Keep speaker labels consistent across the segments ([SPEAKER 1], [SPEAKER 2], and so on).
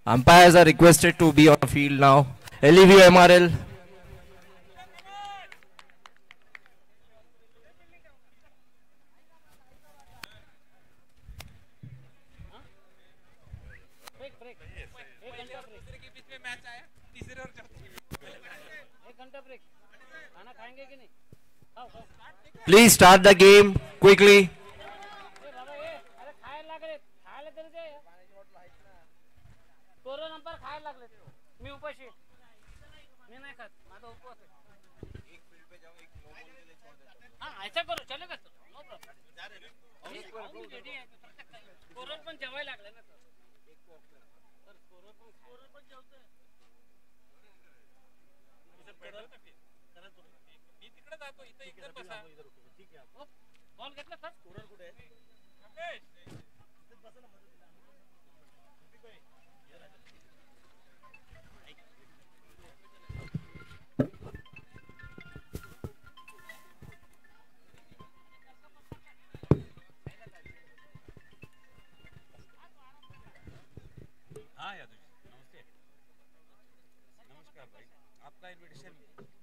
[SPEAKER 1] Umpires are requested to be on the field now. LEV MRL. Please start the game quickly.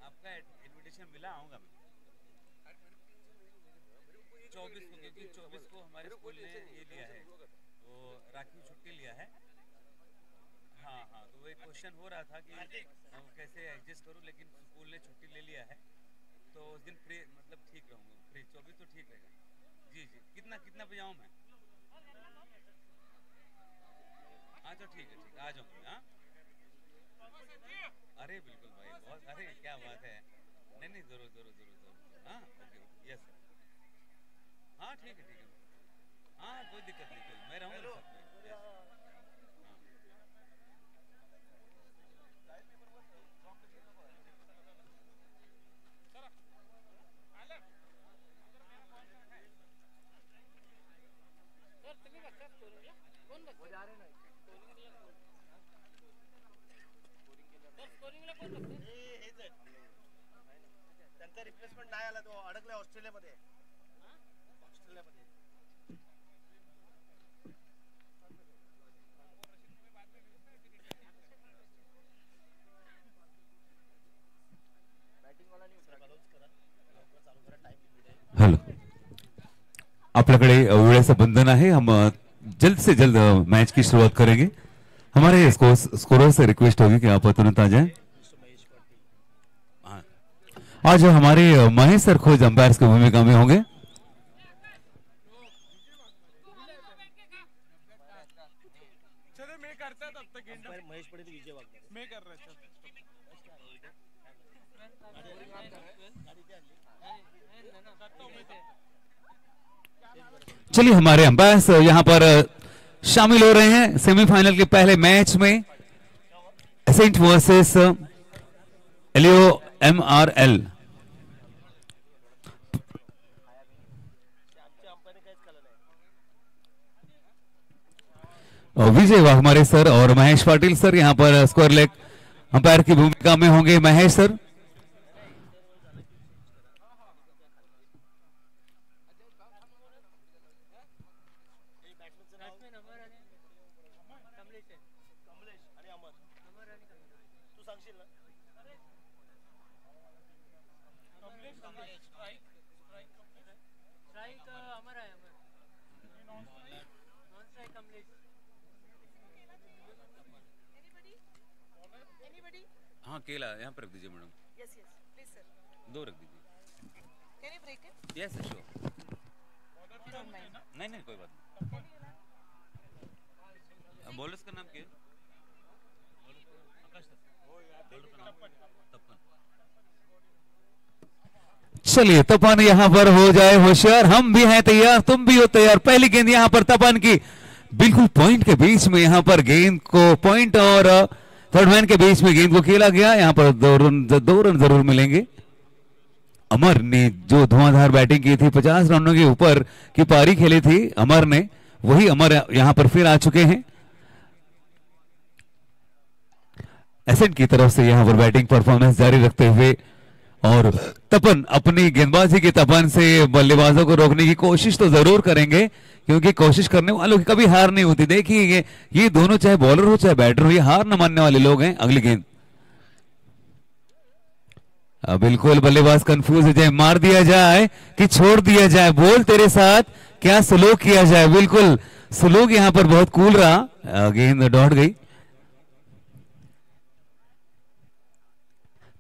[SPEAKER 2] आपका invitation मिला आऊंगा मैं 24 को, क्योंकि 24 को हमारे स्कूल ने ये लिया है, तो राखी छुट्टी लिया है। हाँ हाँ, तो वो एक क्वेश्चन हो रहा था कि कैसे एडजस्ट करूं, लेकिन स्कूल ने छुट्टी ले लिया है, तो उस दिन फ्री, मतलब ठीक रहूंगा, फ्री 24 तो ठीक रहेगा। जी जी, कितना कितना बजे आऊँ मैं? हाँ तो ठीक है, ठीक आ जाऊँगा। हाँ अरे बिल्कुल भाई, बहुत, अरे क्या बात है। नहीं नहीं, जरूर जरूर जरूर जरूर। हाँ ओके, यस सर। हाँ ठीक है, हाँ कोई दिक्कत नहीं, मैं रहूँगा साथ में।
[SPEAKER 3] त्यांचा रिप्लेसमेंट नाही आला, तो अडकला ऑस्ट्रेलियामध्ये.
[SPEAKER 4] हेलो, आपल्याकडे वेळेचं बंधन आहे. हम जल्द से जल्द मैच की शुरुआत करेंगे. हमारे स्कोरर से रिक्वेस्ट होगी कि आप तुरंत आ जाएं. आज हमारे महेश सर खोज अंपायर्स की भूमिका में होंगे. चलिए, हमारे अंपायर्स यहां पर शामिल हो रहे हैं सेमीफाइनल के पहले मैच में. Ascent versus Elio MRL. विजय वाह हमारे सर और महेश पाटिल सर यहां पर स्क्वायर लेग अंपायर की भूमिका में होंगे. महेश सर,
[SPEAKER 2] हाँ केला यहाँ पर रख दीजिए madam.
[SPEAKER 5] Yes yes please sir.
[SPEAKER 2] 2 रख दीजिए.
[SPEAKER 5] Can you break it?
[SPEAKER 2] Yes sure. नहीं नहीं कोई बात नहीं. बॉलर्स का नाम क्या है?
[SPEAKER 4] चलिए तपन यहां पर हो जाए होशियार. हम भी हैं तैयार, तुम भी हो तैयार. पहली गेंद यहां पर तपन की, बिल्कुल पॉइंट के बीच में यहां पर गेंद को, पॉइंट और थर्ड मैन के बीच में गेंद को खेला गया. यहां पर 2 रन जरूर मिलेंगे. अमर ने जो धुआंधार बैटिंग की थी, 50 रनों के ऊपर की पारी खेली थी अमर ने, वही अमर यहां पर फिर आ चुके हैं. एसेंट की तरफ से यहां पर बैटिंग परफॉर्मेंस जारी रखते हुए, और तपन अपनी गेंदबाजी के तपन से बल्लेबाजों को रोकने की कोशिश तो जरूर करेंगे, क्योंकि कोशिश करने वालों की कभी हार नहीं होती। देखिए ये दोनों चाहे बॉलर हो चाहे बैटर हो, ये हार न मानने वाले लोग हैं। अगली गेंद बिल्कुल बल्लेबाज कंफ्यूज हो जाए, मार दिया जाए कि छोड़ दिया जाए, बोल तेरे साथ क्या सलूक किया जाए। बिल्कुल सलूक यहां पर बहुत कूल रहा, गेंद दौड़ गई,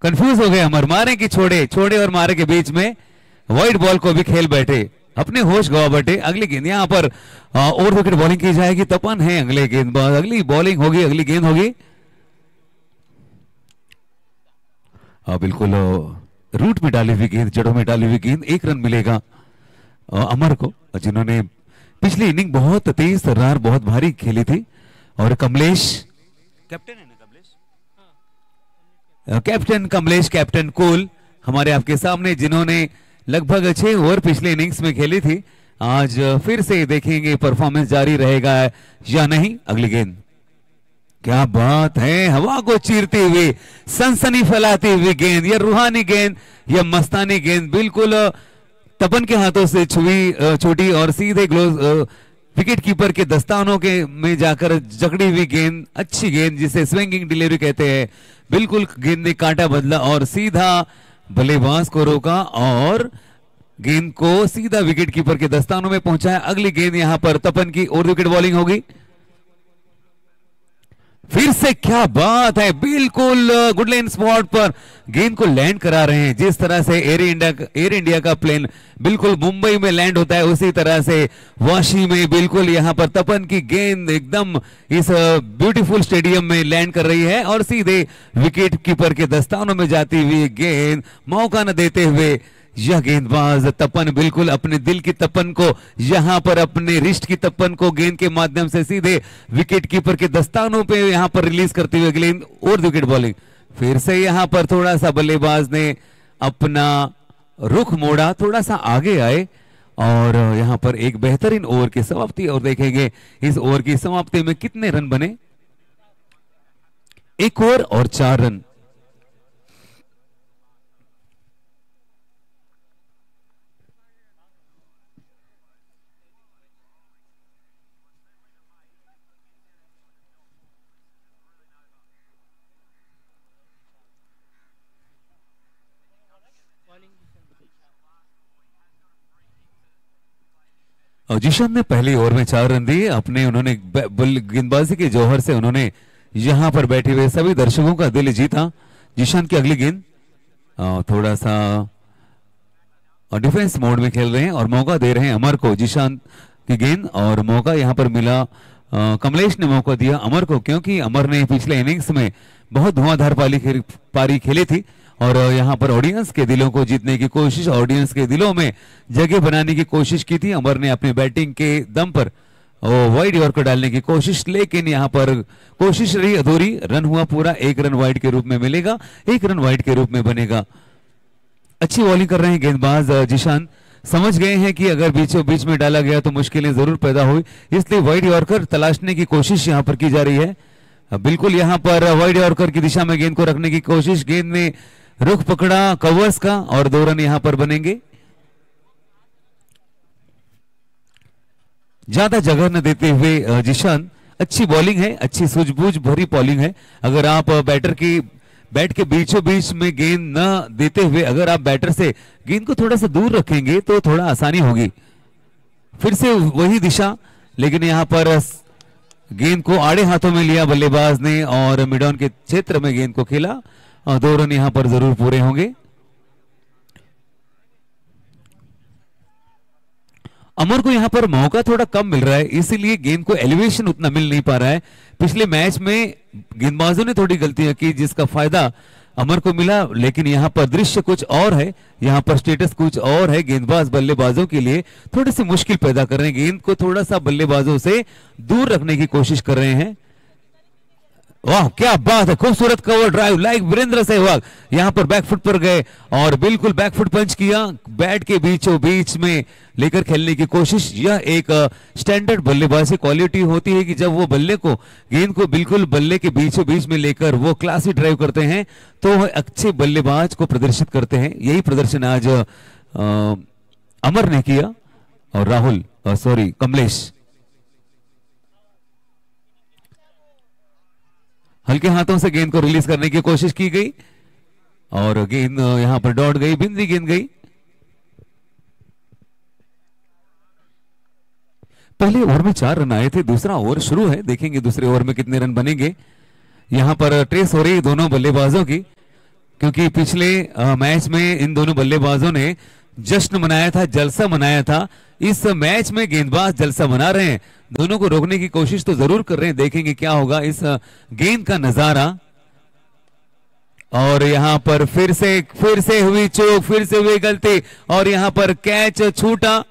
[SPEAKER 4] कंफ्यूज हो गए अमर, मारे कि छोड़े, छोड़े और मारे के बीच में वाइड बॉल को भी खेल बैठे, अपने होश गवा बैठे। अगली गेंद यहां पर ओवर विकेट बॉलिंग की जाएगी, तपन है अगले गेंदबाज, अगली बॉलिंग होगी, अगली गेंद होगी। बिल्कुल रूट में डाली हुई गेंद, जड़ों में डाली हुई गेंद, 1 रन मिलेगा अमर को, जिन्होंने पिछली इनिंग बहुत तेज तर्रार बहुत भारी खेली थी। और कमलेश कैप्टन है ना, कैप्टन कमलेश, कैप्टन कूल हमारे आपके सामने, जिन्होंने लगभग 6 ओवर पिछले इनिंग्स में खेली थी। आज फिर से देखेंगे परफॉर्मेंस जारी रहेगा या नहीं। अगली गेंद, क्या बात है, हवा को चीरती हुई, सनसनी फैलाती हुई गेंद, या रूहानी गेंद या मस्तानी गेंद, बिल्कुल तपन के हाथों से छुई छोटी और सीधे ग्लोव विकेट कीपर के दस्तानों के में जाकर जकड़ी हुई गेंद, अच्छी गेंद जिसे स्विंगिंग डिलीवरी कहते हैं। बिल्कुल गेंद ने कांटा बदला और सीधा बल्लेबाज को रोका और गेंद को सीधा विकेट कीपर के दस्तानों में पहुंचाया। अगली गेंद यहां पर तपन की ओवर विकेट बॉलिंग होगी। फिर से क्या बात है, बिल्कुल गुड लाइन स्पॉट पर गेंद को लैंड करा रहे हैं। जिस तरह से एयर इंडिया का प्लेन बिल्कुल मुंबई में लैंड होता है, उसी तरह से वाशी में बिल्कुल यहां पर तपन की गेंद एकदम इस ब्यूटीफुल स्टेडियम में लैंड कर रही है और सीधे विकेट कीपर के दस्तानों में जाती हुई गेंद, मौका न देते हुए यह गेंदबाज तपन बिल्कुल अपने दिल की तपन को, यहां पर अपने रिस्ट की तपन को गेंद के माध्यम से सीधे विकेट कीपर के दस्तानों पे यहां पर रिलीज करते हुए गेंद और विकेट बॉलिंग। फिर से यहां पर थोड़ा सा बल्लेबाज ने अपना रुख मोड़ा, थोड़ा सा आगे आए और यहां पर एक बेहतरीन ओवर की समाप्ति। और देखेंगे इस ओवर की समाप्ति में कितने रन बने, 1 ओवर और 4 रन। जिशान ने पहली ओवर में 4 रन दिए अपने, उन्होंने गेंदबाजी के जौहर से उन्होंने यहां पर बैठे हुए सभी दर्शकों का दिल जीता। जिशान की अगली गेंद थोड़ा सा डिफेंस मोड में खेल रहे हैं और मौका दे रहे हैं अमर को। जिशान की गेंद और मौका यहां पर मिला, कमलेश ने मौका दिया अमर को, क्योंकि अमर ने पिछले इनिंग्स में बहुत धुआंधार पारी खेली थी और यहां पर ऑडियंस के दिलों को जीतने की कोशिश, ऑडियंस के दिलों में जगह बनाने की कोशिश की थी। अमर ने अपनी बैटिंग के दम पर वाइड यॉर्कर डालने की कोशिश, लेकिन यहां पर कोशिश रही अधूरी। रन हुआ पूरा, 1 रन वाइड के रूप में मिलेगा, 1 रन वाइड के रूप में बनेगा। अच्छी बॉलिंग कर रहे हैं गेंदबाज जिशान, समझ गए हैं कि अगर बीचों बीच में डाला गया तो मुश्किलें जरूर पैदा हुई, इसलिए वाइड यॉर्कर तलाशने की कोशिश यहां पर की जा रही है। बिल्कुल यहां पर वाइड यॉर्कर की दिशा में गेंद को रखने की कोशिश, गेंद ने रुख पकड़ा कवर्स का और 2 रन यहां पर बनेंगे। ज्यादा जगह न देते हुए जिशान, अच्छी बॉलिंग है, अच्छी सूझबूझ भरी बॉलिंग है। अगर आप बैटर की बैट के बीचों बीच में गेंद न देते हुए अगर आप बैटर से गेंद को थोड़ा सा दूर रखेंगे तो थोड़ा आसानी होगी। फिर से वही दिशा, लेकिन यहां पर गेंद को आड़े हाथों में लिया बल्लेबाज ने और मिड ऑन के क्षेत्र में गेंद को खेला। 2 रन यहां पर जरूर पूरे होंगे। अमर को यहां पर मौका थोड़ा कम मिल रहा है, इसीलिए गेंद को एलिवेशन उतना मिल नहीं पा रहा है। पिछले मैच में गेंदबाजों ने थोड़ी गलतियां की जिसका फायदा अमर को मिला, लेकिन यहां पर दृश्य कुछ और है, यहां पर स्टेटस कुछ और है। गेंदबाज बल्लेबाजों के लिए थोड़ी सी मुश्किल पैदा कर रहे हैं, गेंद को थोड़ा सा बल्लेबाजों से दूर रखने की कोशिश कर रहे हैं। वाह क्या बात है, खूबसूरत cover drive like Virender Sehwag, यहां पर बैकफुट पर गए और बिल्कुल बैकफुट पंच किया, बैट के बीचों बीच में लेकर खेलने की कोशिश। यह एक स्टैंडर्ड बल्लेबाजी क्वालिटी होती है कि जब वो बल्ले को गेंद को बिल्कुल बल्ले के बीचों बीच में लेकर वो क्लासी ड्राइव करते हैं तो अच्छे बल्लेबाज को प्रदर्शित करते हैं। यही प्रदर्शन आज अमर ने किया और राहुल सॉरी कमलेश हल्के हाथों से गेंद को रिलीज करने की कोशिश की गई और गेंद यहां पर डॉट गई, बिंदी गेंद गई। पहले ओवर में 4 रन आए थे, दूसरा ओवर शुरू है, देखेंगे दूसरे ओवर में कितने रन बनेंगे। यहां पर ट्रेस हो रही दोनों बल्लेबाजों की, क्योंकि पिछले मैच में इन दोनों बल्लेबाजों ने जश्न मनाया था, जलसा मनाया था। इस मैच में गेंदबाज जलसा मना रहे हैं, दोनों को रोकने की कोशिश तो जरूर कर रहे हैं, देखेंगे क्या होगा इस गेंद का नजारा। और यहां पर फिर से हुई चूक, फिर से हुई गलती और यहां पर कैच छूटा,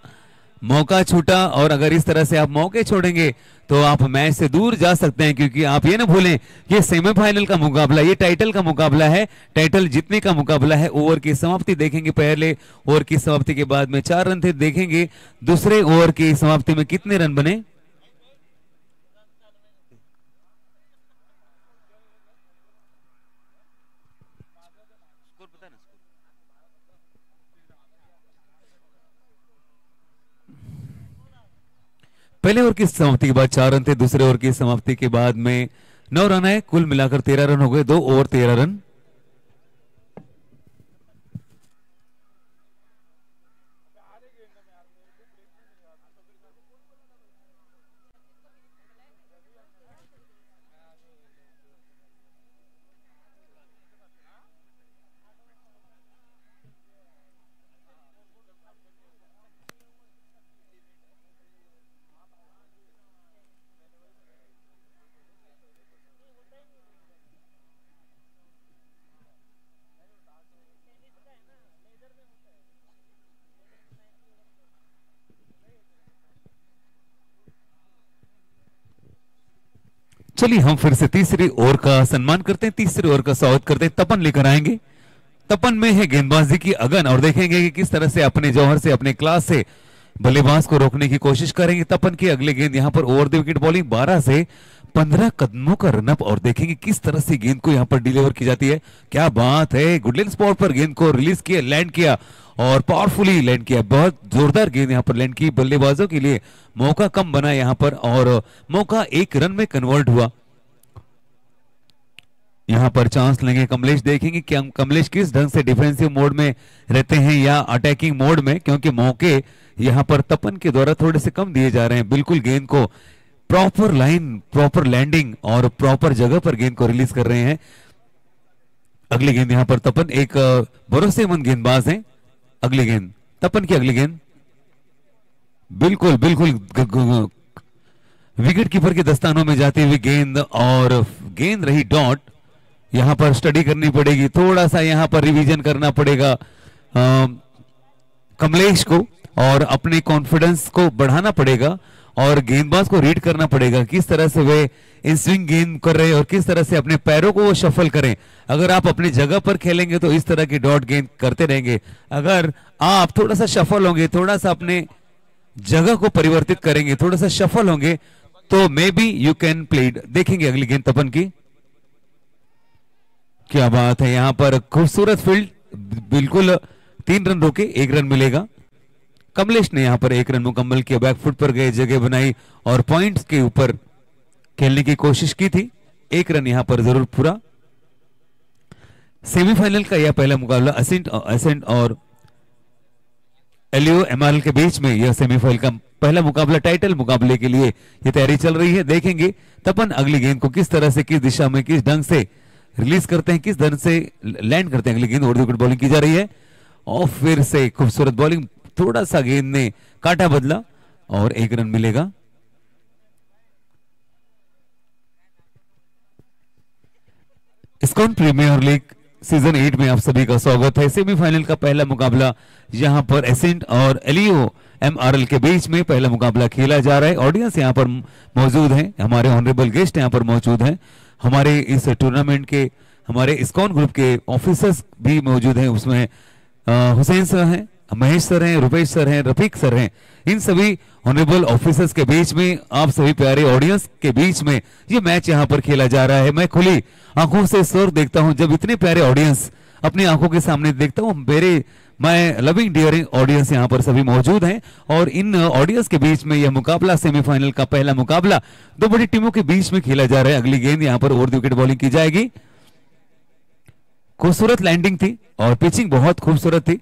[SPEAKER 4] मौका छूटा। और अगर इस तरह से आप मौके छोड़ेंगे तो आप मैच से दूर जा सकते हैं, क्योंकि आप ये ना भूलें ये सेमीफाइनल का मुकाबला, ये टाइटल का मुकाबला है, टाइटल जीतने का मुकाबला है। ओवर की समाप्ति देखेंगे, पहले ओवर की समाप्ति के बाद में 4 रन थे, देखेंगे दूसरे ओवर की समाप्ति में कितने रन बने।
[SPEAKER 2] स्कोर पता ना स्कोर।
[SPEAKER 4] पहले ओवर की समाप्ति के बाद 4 रन थे, दूसरे ओवर की समाप्ति के बाद में 9 रन आए, कुल मिलाकर 13 रन हो गए, 2 ओवर 13 रन। चलिए हम फिर से तीसरी ओवर का सम्मान करते हैं, तीसरे ओवर का स्वागत करते हैं। तपन लेकर आएंगे, तपन में है गेंदबाजी की अगन और देखेंगे कि किस तरह से अपने जौहर से, अपने क्लास से बल्लेबाज को रोकने की कोशिश करेंगे। तपन की अगले गेंद यहां पर ओवर द विकेट बॉलिंग, 12 से 15 कदमों का रनअप और देखेंगे किस तरह से गेंद को यहां पर डिलीवर की जाती है। क्या बात है, गुडलैंड स्पॉट पर गेंद को रिलीज किया, लैंड किया और पावरफुली लैंड किया, बहुत जोरदार गेंद यहां पर लैंड की। बल्लेबाजों के लिए मौका कम बना यहां पर और मौका 1 रन में कन्वर्ट हुआ। यहां पर चांस लेंगे कमलेश, देखेंगे कि कमलेश किस ढंग से डिफेंसिव मोड में रहते हैं या अटैकिंग मोड में, क्योंकि मौके यहां पर तपन के द्वारा थोड़े से कम दिए जा रहे हैं। बिल्कुल गेंद को प्रॉपर लाइन, प्रॉपर लैंडिंग और प्रॉपर जगह पर गेंद को रिलीज कर रहे हैं। अगली गेंद यहां पर तपन एक भरोसेमंद गेंदबाज हैं। अगली गेंद तपन की अगली गेंद बिल्कुल विकेट कीपर के दस्तानों में जाती हुई गेंद और गेंद रही डॉट। यहां पर स्टडी करनी पड़ेगी, थोड़ा सा यहां पर रिवीजन करना पड़ेगा कमलेश को और अपने कॉन्फिडेंस को बढ़ाना पड़ेगा और गेंदबाज को रीड करना पड़ेगा किस तरह से वे इन स्विंग गेंद कर रहे हैं और किस तरह से अपने पैरों को वो शफल करें। अगर आप अपनी जगह पर खेलेंगे तो इस तरह की डॉट गेंद करते रहेंगे, अगर आप थोड़ा सा शफल होंगे, थोड़ा सा अपने जगह को परिवर्तित करेंगे, थोड़ा सा शफल होंगे तो may be you can play. देखेंगे अगली गेंद तपन की, क्या बात है, यहां पर खूबसूरत फील्ड, बिल्कुल 3 रन रोके 1 रन मिलेगा। कमलेश ने यहां पर 1 रन मुकम्मल किया, बैकफुट पर गए, जगह बनाई और पॉइंट्स के ऊपर खेलने की कोशिश की थी। 1 रन यहां पर जरूर पूरा। सेमीफाइनल का यह पहला मुकाबला एसेंट और एलियो एमआरएल के बीच में, यह सेमीफाइनल का पहला मुकाबला टाइटल मुकाबले के लिए यह तैयारी चल रही है। देखेंगे तपन अगली गेंद को किस तरह से, किस दिशा में, किस ढंग से रिलीज करते हैं, किस ढंग से लैंड करते हैं। अगली गेंद ओवर द विकेट बॉलिंग की जा रही है और फिर से खूबसूरत बॉलिंग, थोड़ा सा गेंद ने काटा बदला और 1 रन मिलेगा। इस्कॉन प्रीमियर लीग सीजन 8 में आप सभी का स्वागत है। सेमीफाइनल का पहला मुकाबला यहां पर एसेंट और एलियो एमआरएल के बीच में पहला मुकाबला खेला जा रहा है। ऑडियंस यहां पर मौजूद हैं, हमारे ऑनरेबल गेस्ट यहां पर मौजूद हैं, हमारे इस टूर्नामेंट के हमारे इस्कॉन ग्रुप के ऑफिसर्स भी मौजूद हैं। उसमें हुसैन सर हैं, महेश सर हैं, रुपेश सर हैं, रफीक सर हैं। इन सभी ऑनरेबल ऑफिसर्स के बीच में, आप सभी प्यारे ऑडियंस के बीच में ये मैच यहां पर खेला जा रहा है। मैं खुली आंखों से सर देखता हूं, जब इतने प्यारे ऑडियंस अपनी आंखों के सामने देखता हूं, मेरे मैं लविंग डियरिंग ऑडियंस यहाँ पर सभी मौजूद हैं और इन ऑडियंस के बीच में यह मुकाबला सेमीफाइनल का पहला मुकाबला दो बड़ी टीमों के बीच में खेला जा रहा है। अगली गेंद यहाँ पर ओवर द विकेट बॉलिंग की जाएगी। खूबसूरत लैंडिंग थी और पिचिंग बहुत खूबसूरत थी।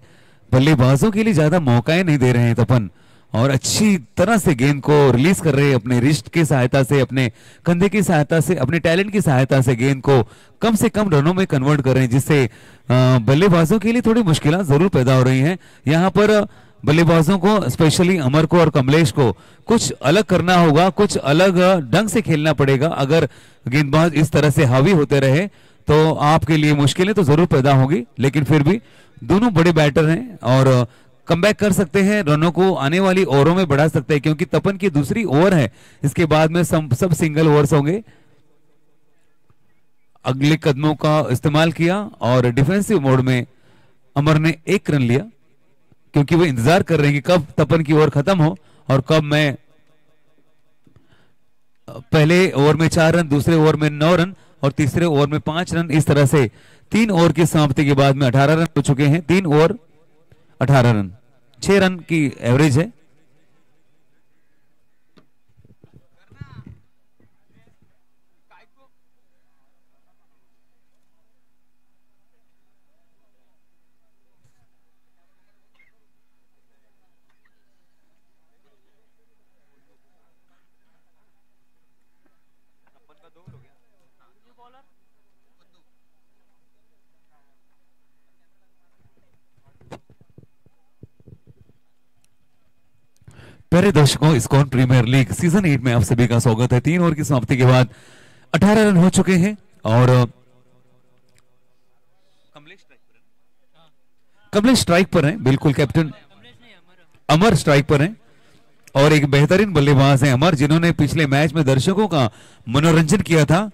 [SPEAKER 4] बल्लेबाजों के लिए ज्यादा मौकाएं नहीं दे रहे हैं तपन और अच्छी तरह से गेंद को रिलीज कर रहे हैं अपने रिस्ट की सहायता से, अपने कंधे की सहायता से, अपने टैलेंट की सहायता से गेंद को कम से कम रनों में कन्वर्ट कर रहे हैं, जिससे बल्लेबाजों के लिए थोड़ी मुश्किलें जरूर पैदा हो रही हैं। यहाँ पर बल्लेबाजों को स्पेशली अमर को और कमलेश को कुछ अलग करना होगा, कुछ अलग ढंग से खेलना पड़ेगा। अगर गेंदबाज इस तरह से हावी होते रहे तो आपके लिए मुश्किलें तो जरूर पैदा होगी, लेकिन फिर भी दोनों बड़े बैटर हैं और कमबैक कर सकते हैं, रनों को आने वाली ओवरों में बढ़ा सकते हैं, क्योंकि तपन की दूसरी ओवर है, इसके बाद में सब सिंगल ओवर्स होंगे। अगले कदमों का इस्तेमाल किया और डिफेंसिव मोड में अमर ने 1 रन लिया, क्योंकि वो इंतजार कर रहे हैं कि कब तपन की ओवर खत्म हो और कब मैं पहले ओवर में 4 रन, दूसरे ओवर में 9 रन और तीसरे ओवर में 5 रन, इस तरह से 3 ओवर की समाप्ति के बाद में 18 रन हो चुके हैं। 3 ओवर 18 रन, 6 रन की एवरेज है। प्यारे दर्शकों, इस्कॉन प्रीमियर लीग सीजन 8 में आप सभी का स्वागत है। 3 ओवर की समाप्ति के बाद 18 रन हो चुके हैं और कमलेश स्ट्राइक पर हैं, बिल्कुल कैप्टन अमर स्ट्राइक पर हैं और एक बेहतरीन बल्लेबाज हैं अमर, जिन्होंने पिछले मैच में दर्शकों का मनोरंजन किया था।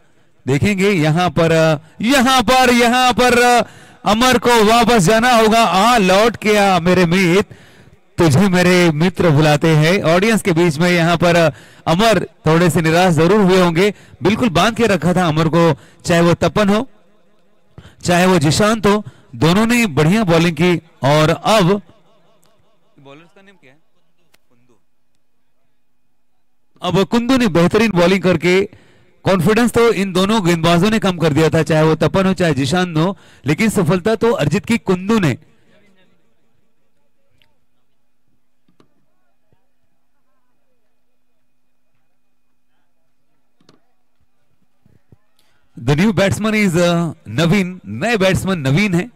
[SPEAKER 4] देखेंगे यहाँ पर अमर को वापस जाना होगा। लौट के आ मेरे मित्र, तुझे मेरे मित्र बुलाते हैं। ऑडियंस के बीच में यहाँ पर अमर थोड़े से निराश जरूर हुए होंगे। बिल्कुल बांध के रखा था अमर को, चाहे वो तपन हो चाहे वो जिशांत हो, दोनों ने बढ़िया बॉलिंग की और अब बॉलर्स का नेम क्या है? अब कुंदू ने बेहतरीन बॉलिंग करके कॉन्फिडेंस तो इन दोनों गेंदबाजों ने कम कर दिया था, चाहे वो तपन हो चाहे जिशांत हो, लेकिन सफलता तो अर्जित की कुंदू ने। द न्यू बैट्समैन इज नवीन, नए बैट्समैन नवीन है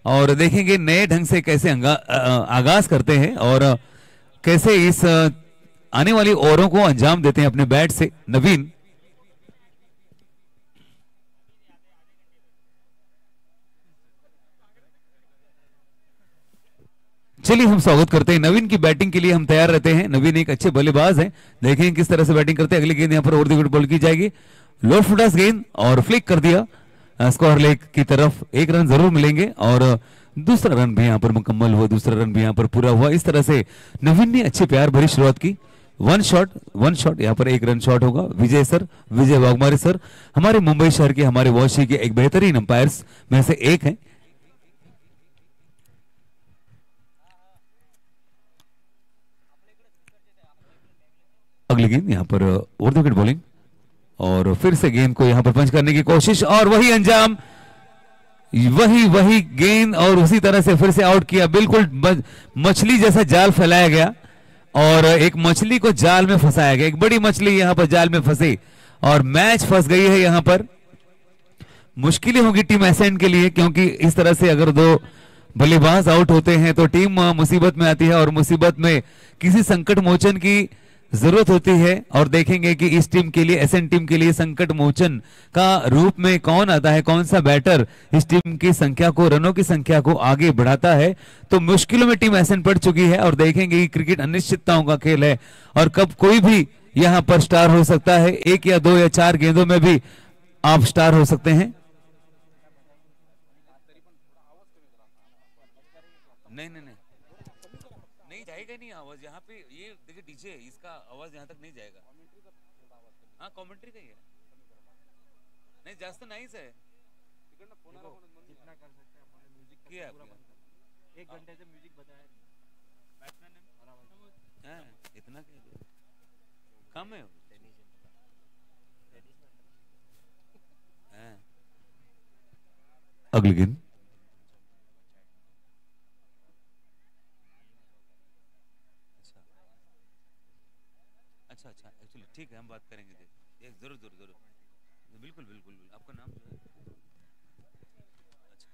[SPEAKER 4] और देखेंगे नए ढंग से कैसे आगाज करते हैं और कैसे इस आने वाली ओवरों को अंजाम देते हैं अपने बैट से नवीन। चलिए हम स्वागत करते हैं नवीन की बैटिंग के लिए, हम तैयार रहते हैं। नवीन एक अच्छे बल्लेबाज हैं, देखें किस तरह से बैटिंग करते हैं। अगली गेंद यहाँ पर ओवर द विकेट बॉल की जाएगी, लो फुटास गेंद और फ्लिक कर दिया स्क्वायर लेग की तरफ। 1 रन जरूर मिलेंगे और दूसरा रन भी यहाँ पर मुकम्मल हुआ, दूसरा रन भी यहाँ पर पूरा हुआ। इस तरह से नवीन ने अच्छी प्यार भरी शुरुआत की। वन शॉट यहाँ पर 1 रन शॉट होगा। विजय वाघमारे सर हमारे मुंबई शहर के, हमारे वॉशी के एक बेहतरीन अंपायर्स में से एक हैं। अगली गेंद यहाँ पर ओवर द विकेट बॉलिंग और फिर से गेंद को यहां पर पंच करने की कोशिश और वही अंजाम, वही गेंद और उसी तरह से फिर से आउट किया। बिल्कुल मछली जैसा जाल फैलाया गया और एक मछली को जाल में फंसाया गया। एक बड़ी मछली यहां पर जाल में फंसी और मैच फंस गई है। यहां पर मुश्किलें होंगी टीम एसएन के लिए, क्योंकि इस तरह से अगर 2 बल्लेबाज आउट होते हैं तो टीम मुसीबत में आती है और मुसीबत में किसी संकट मोचन की जरूरत होती है। और देखेंगे कि इस टीम के लिए, एसएन टीम के लिए संकट मोचन का रूप में कौन आता है, कौन सा बैटर इस टीम की संख्या को, रनों की संख्या को आगे बढ़ाता है। तो मुश्किलों में टीम एसएन पड़ चुकी है और देखेंगे कि क्रिकेट अनिश्चितताओं का खेल है और कब कोई भी यहां पर स्टार हो सकता है। 1 या 2 या 4 गेंदों में भी आप स्टार हो सकते हैं। नहीं जाएगा, नहीं आवाज यहाँ पे। ये देखिए डीजे, इसका आवाज यहाँ तक नहीं जाएगा। हाँ कमेंट्री का ही है, नहीं जास्त नाहीच आहे।
[SPEAKER 3] एक घंटे से म्यूजिक बजाया नहीं।
[SPEAKER 2] हैं, इतना कम है हैं।
[SPEAKER 4] अगली गेंद।
[SPEAKER 2] अच्छा अच्छा अच्छा, एक्चुअली ठीक है, हम बात करेंगे। एक जरूर जरूर जरूर, बिल्कुल बिल्कुल बिल्कुल। आपका नाम जो है? अच्छा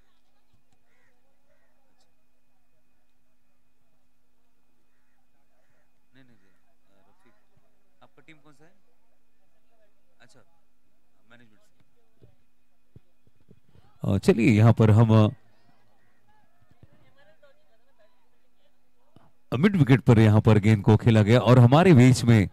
[SPEAKER 2] अच्छा, नहीं नहीं नहीं, रफीक, आपका टीम कौन सा है? अच्छा, मैनेजमेंट से।
[SPEAKER 4] चलिए यहाँ पर हम मिड विकेट पर यहाँ पर गेंद को खेला गया और हमारे बीच में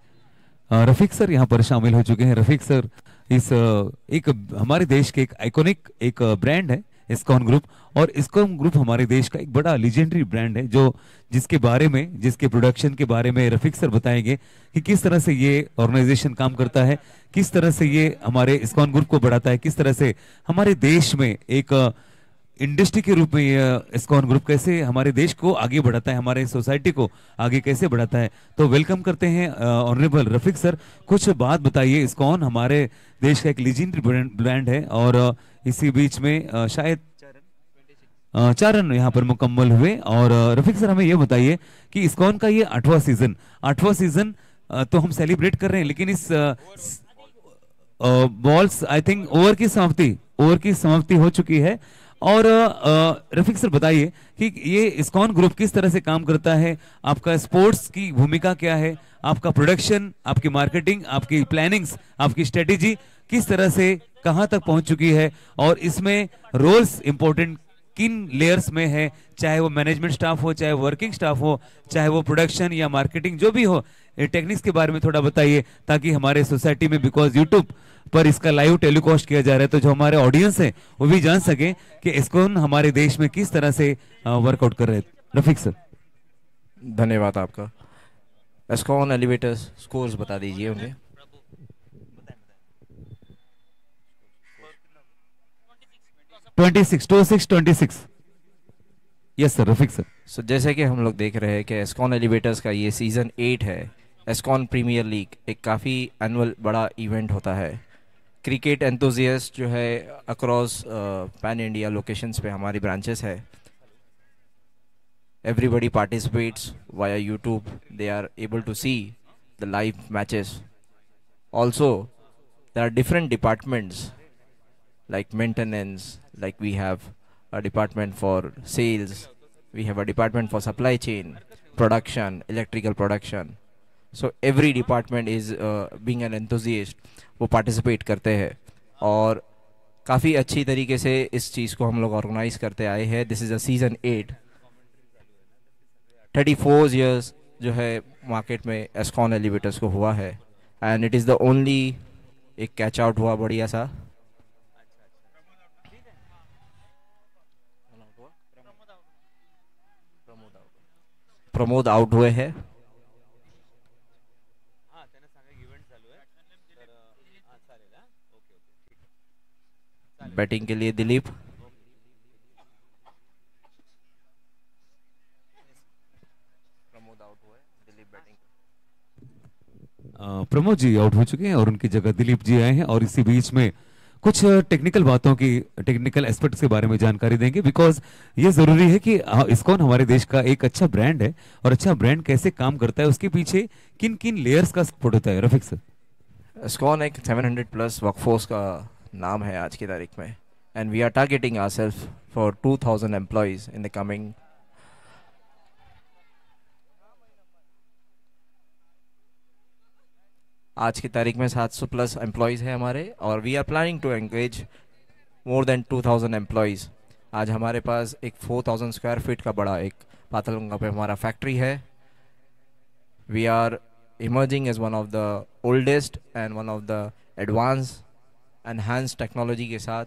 [SPEAKER 4] रफीक सर यहाँ पर शामिल हो चुके हैं। रफीक सर इस एक हमारे देश के एक आइकॉनिक एक ब्रांड है इस्कॉन ग्रुप, और इस्कॉन ग्रुप हमारे देश का एक बड़ा लीजेंडरी ब्रांड है जो जिसके बारे में, जिसके प्रोडक्शन के बारे में रफीक सर बताएंगे कि किस तरह से ये ऑर्गेनाइजेशन काम करता है, किस तरह से ये हमारे इस्कॉन ग्रुप को बढ़ाता है, किस तरह से हमारे देश में एक इंडस्ट्री के रूप में ये इस्कॉन ग्रुप कैसे हमारे देश को आगे बढ़ाता है, हमारे सोसाइटी को आगे कैसे बढ़ाता है। तो वेलकम करते हैं ऑनरेबल रफीक सर। कुछ बात बताइए, इस्कॉन हमारे देश का एक लीजेंडरी ब्रांड है और इसी बीच में शायद 4 रन यहाँ पर मुकम्मल हुए। और रफीक सर हमें ये बताइए कि इस्कॉन का ये 8वां सीजन तो हम सेलिब्रेट कर रहे हैं, लेकिन इस बॉल्स आई थिंक ओवर की समाप्ति हो चुकी है। और रफीक सर बताइए कि ये इस्कॉन ग्रुप किस तरह से काम करता है, आपका स्पोर्ट्स की भूमिका क्या है, आपका प्रोडक्शन, आपकी मार्केटिंग, आपकी प्लानिंग्स, आपकी स्ट्रेटेजी किस तरह से कहां तक पहुंच चुकी है, और इसमें रोल्स इंपॉर्टेंट किन लेयर्स में है, चाहे वो मैनेजमेंट स्टाफ हो, चाहे वर्किंग स्टाफ हो, चाहे वो प्रोडक्शन या मार्केटिंग जो भी हो, टेक्निक्स के बारे में थोड़ा बताइए ताकि हमारे सोसाइटी में, बिकॉज यूट्यूब पर इसका लाइव टेलीकास्ट किया जा रहा है, तो जो हमारे ऑडियंस है वो भी जान सके कि इस्कॉन हमारे देश में किस तरह से वर्कआउट कर रहे हैं। रफीक सर।
[SPEAKER 6] धन्यवाद आपका। इस्कॉन एलिवेटर्स स्कोर्स बता दीजिए उन्हें।
[SPEAKER 4] 26 यस सर, रफीक सर।
[SPEAKER 6] सो जैसे कि हम लोग देख रहे हैं कि इस्कॉन एलिवेटर्स का ये सीज़न 8 है। इस्कॉन प्रीमियर लीग एक काफ़ी एनुअल बड़ा इवेंट होता है। क्रिकेट एंथुजियास्ट जो है अक्रॉस पैन इंडिया लोकेशंस पे हमारी ब्रांचेस है। Everybody participates via YouTube, they are able to see the live matches. Also there are different departments like maintenance, like we have a department for sales, we have a department for supply chain, production, electrical production. So every department is being an enthusiast, वो participate करते हैं और काफ़ी अच्छी तरीके से इस चीज़ को हम लोग ऑर्गेनाइज करते आए हैं। This is a season 8। 34 years जो है मार्केट में इस्कॉन एलिवेटर्स को हुआ है, and it is the only एक कैच आउट हुआ बढ़िया सा। प्रमोद आउट हुए हैं। बैटिंग के लिए दिलीप। प्रमोद आउट हुए, दिलीप बैटिंग।
[SPEAKER 4] प्रमोद जी आउट हो चुके हैं और उनकी जगह दिलीप जी आए हैं, और इसी बीच में कुछ टेक्निकल बातों की, टेक्निकल एस्पेक्ट्स के बारे में जानकारी देंगे, बिकॉज ये जरूरी है कि इस्कॉन हमारे देश का एक अच्छा ब्रांड है, और अच्छा ब्रांड कैसे काम करता है, उसके पीछे किन किन लेयर्स का सपोर्ट होता है। रफीक सर।
[SPEAKER 6] इस्कॉन एक 700+ वर्कफोर्स का नाम है आज की तारीख में, and we are targeting ourselves for 2000 employees in the coming. आज की तारीख में 700+ एम्प्लॉयज़ हैं हमारे, और we are planning to engage more than 2000 employees. आज हमारे पास एक 4000 स्क्वायर फीट का बड़ा एक पातालगंगा पे हमारा फैक्ट्री है। We are emerging as one of the oldest and one of the advance enhance technology के साथ।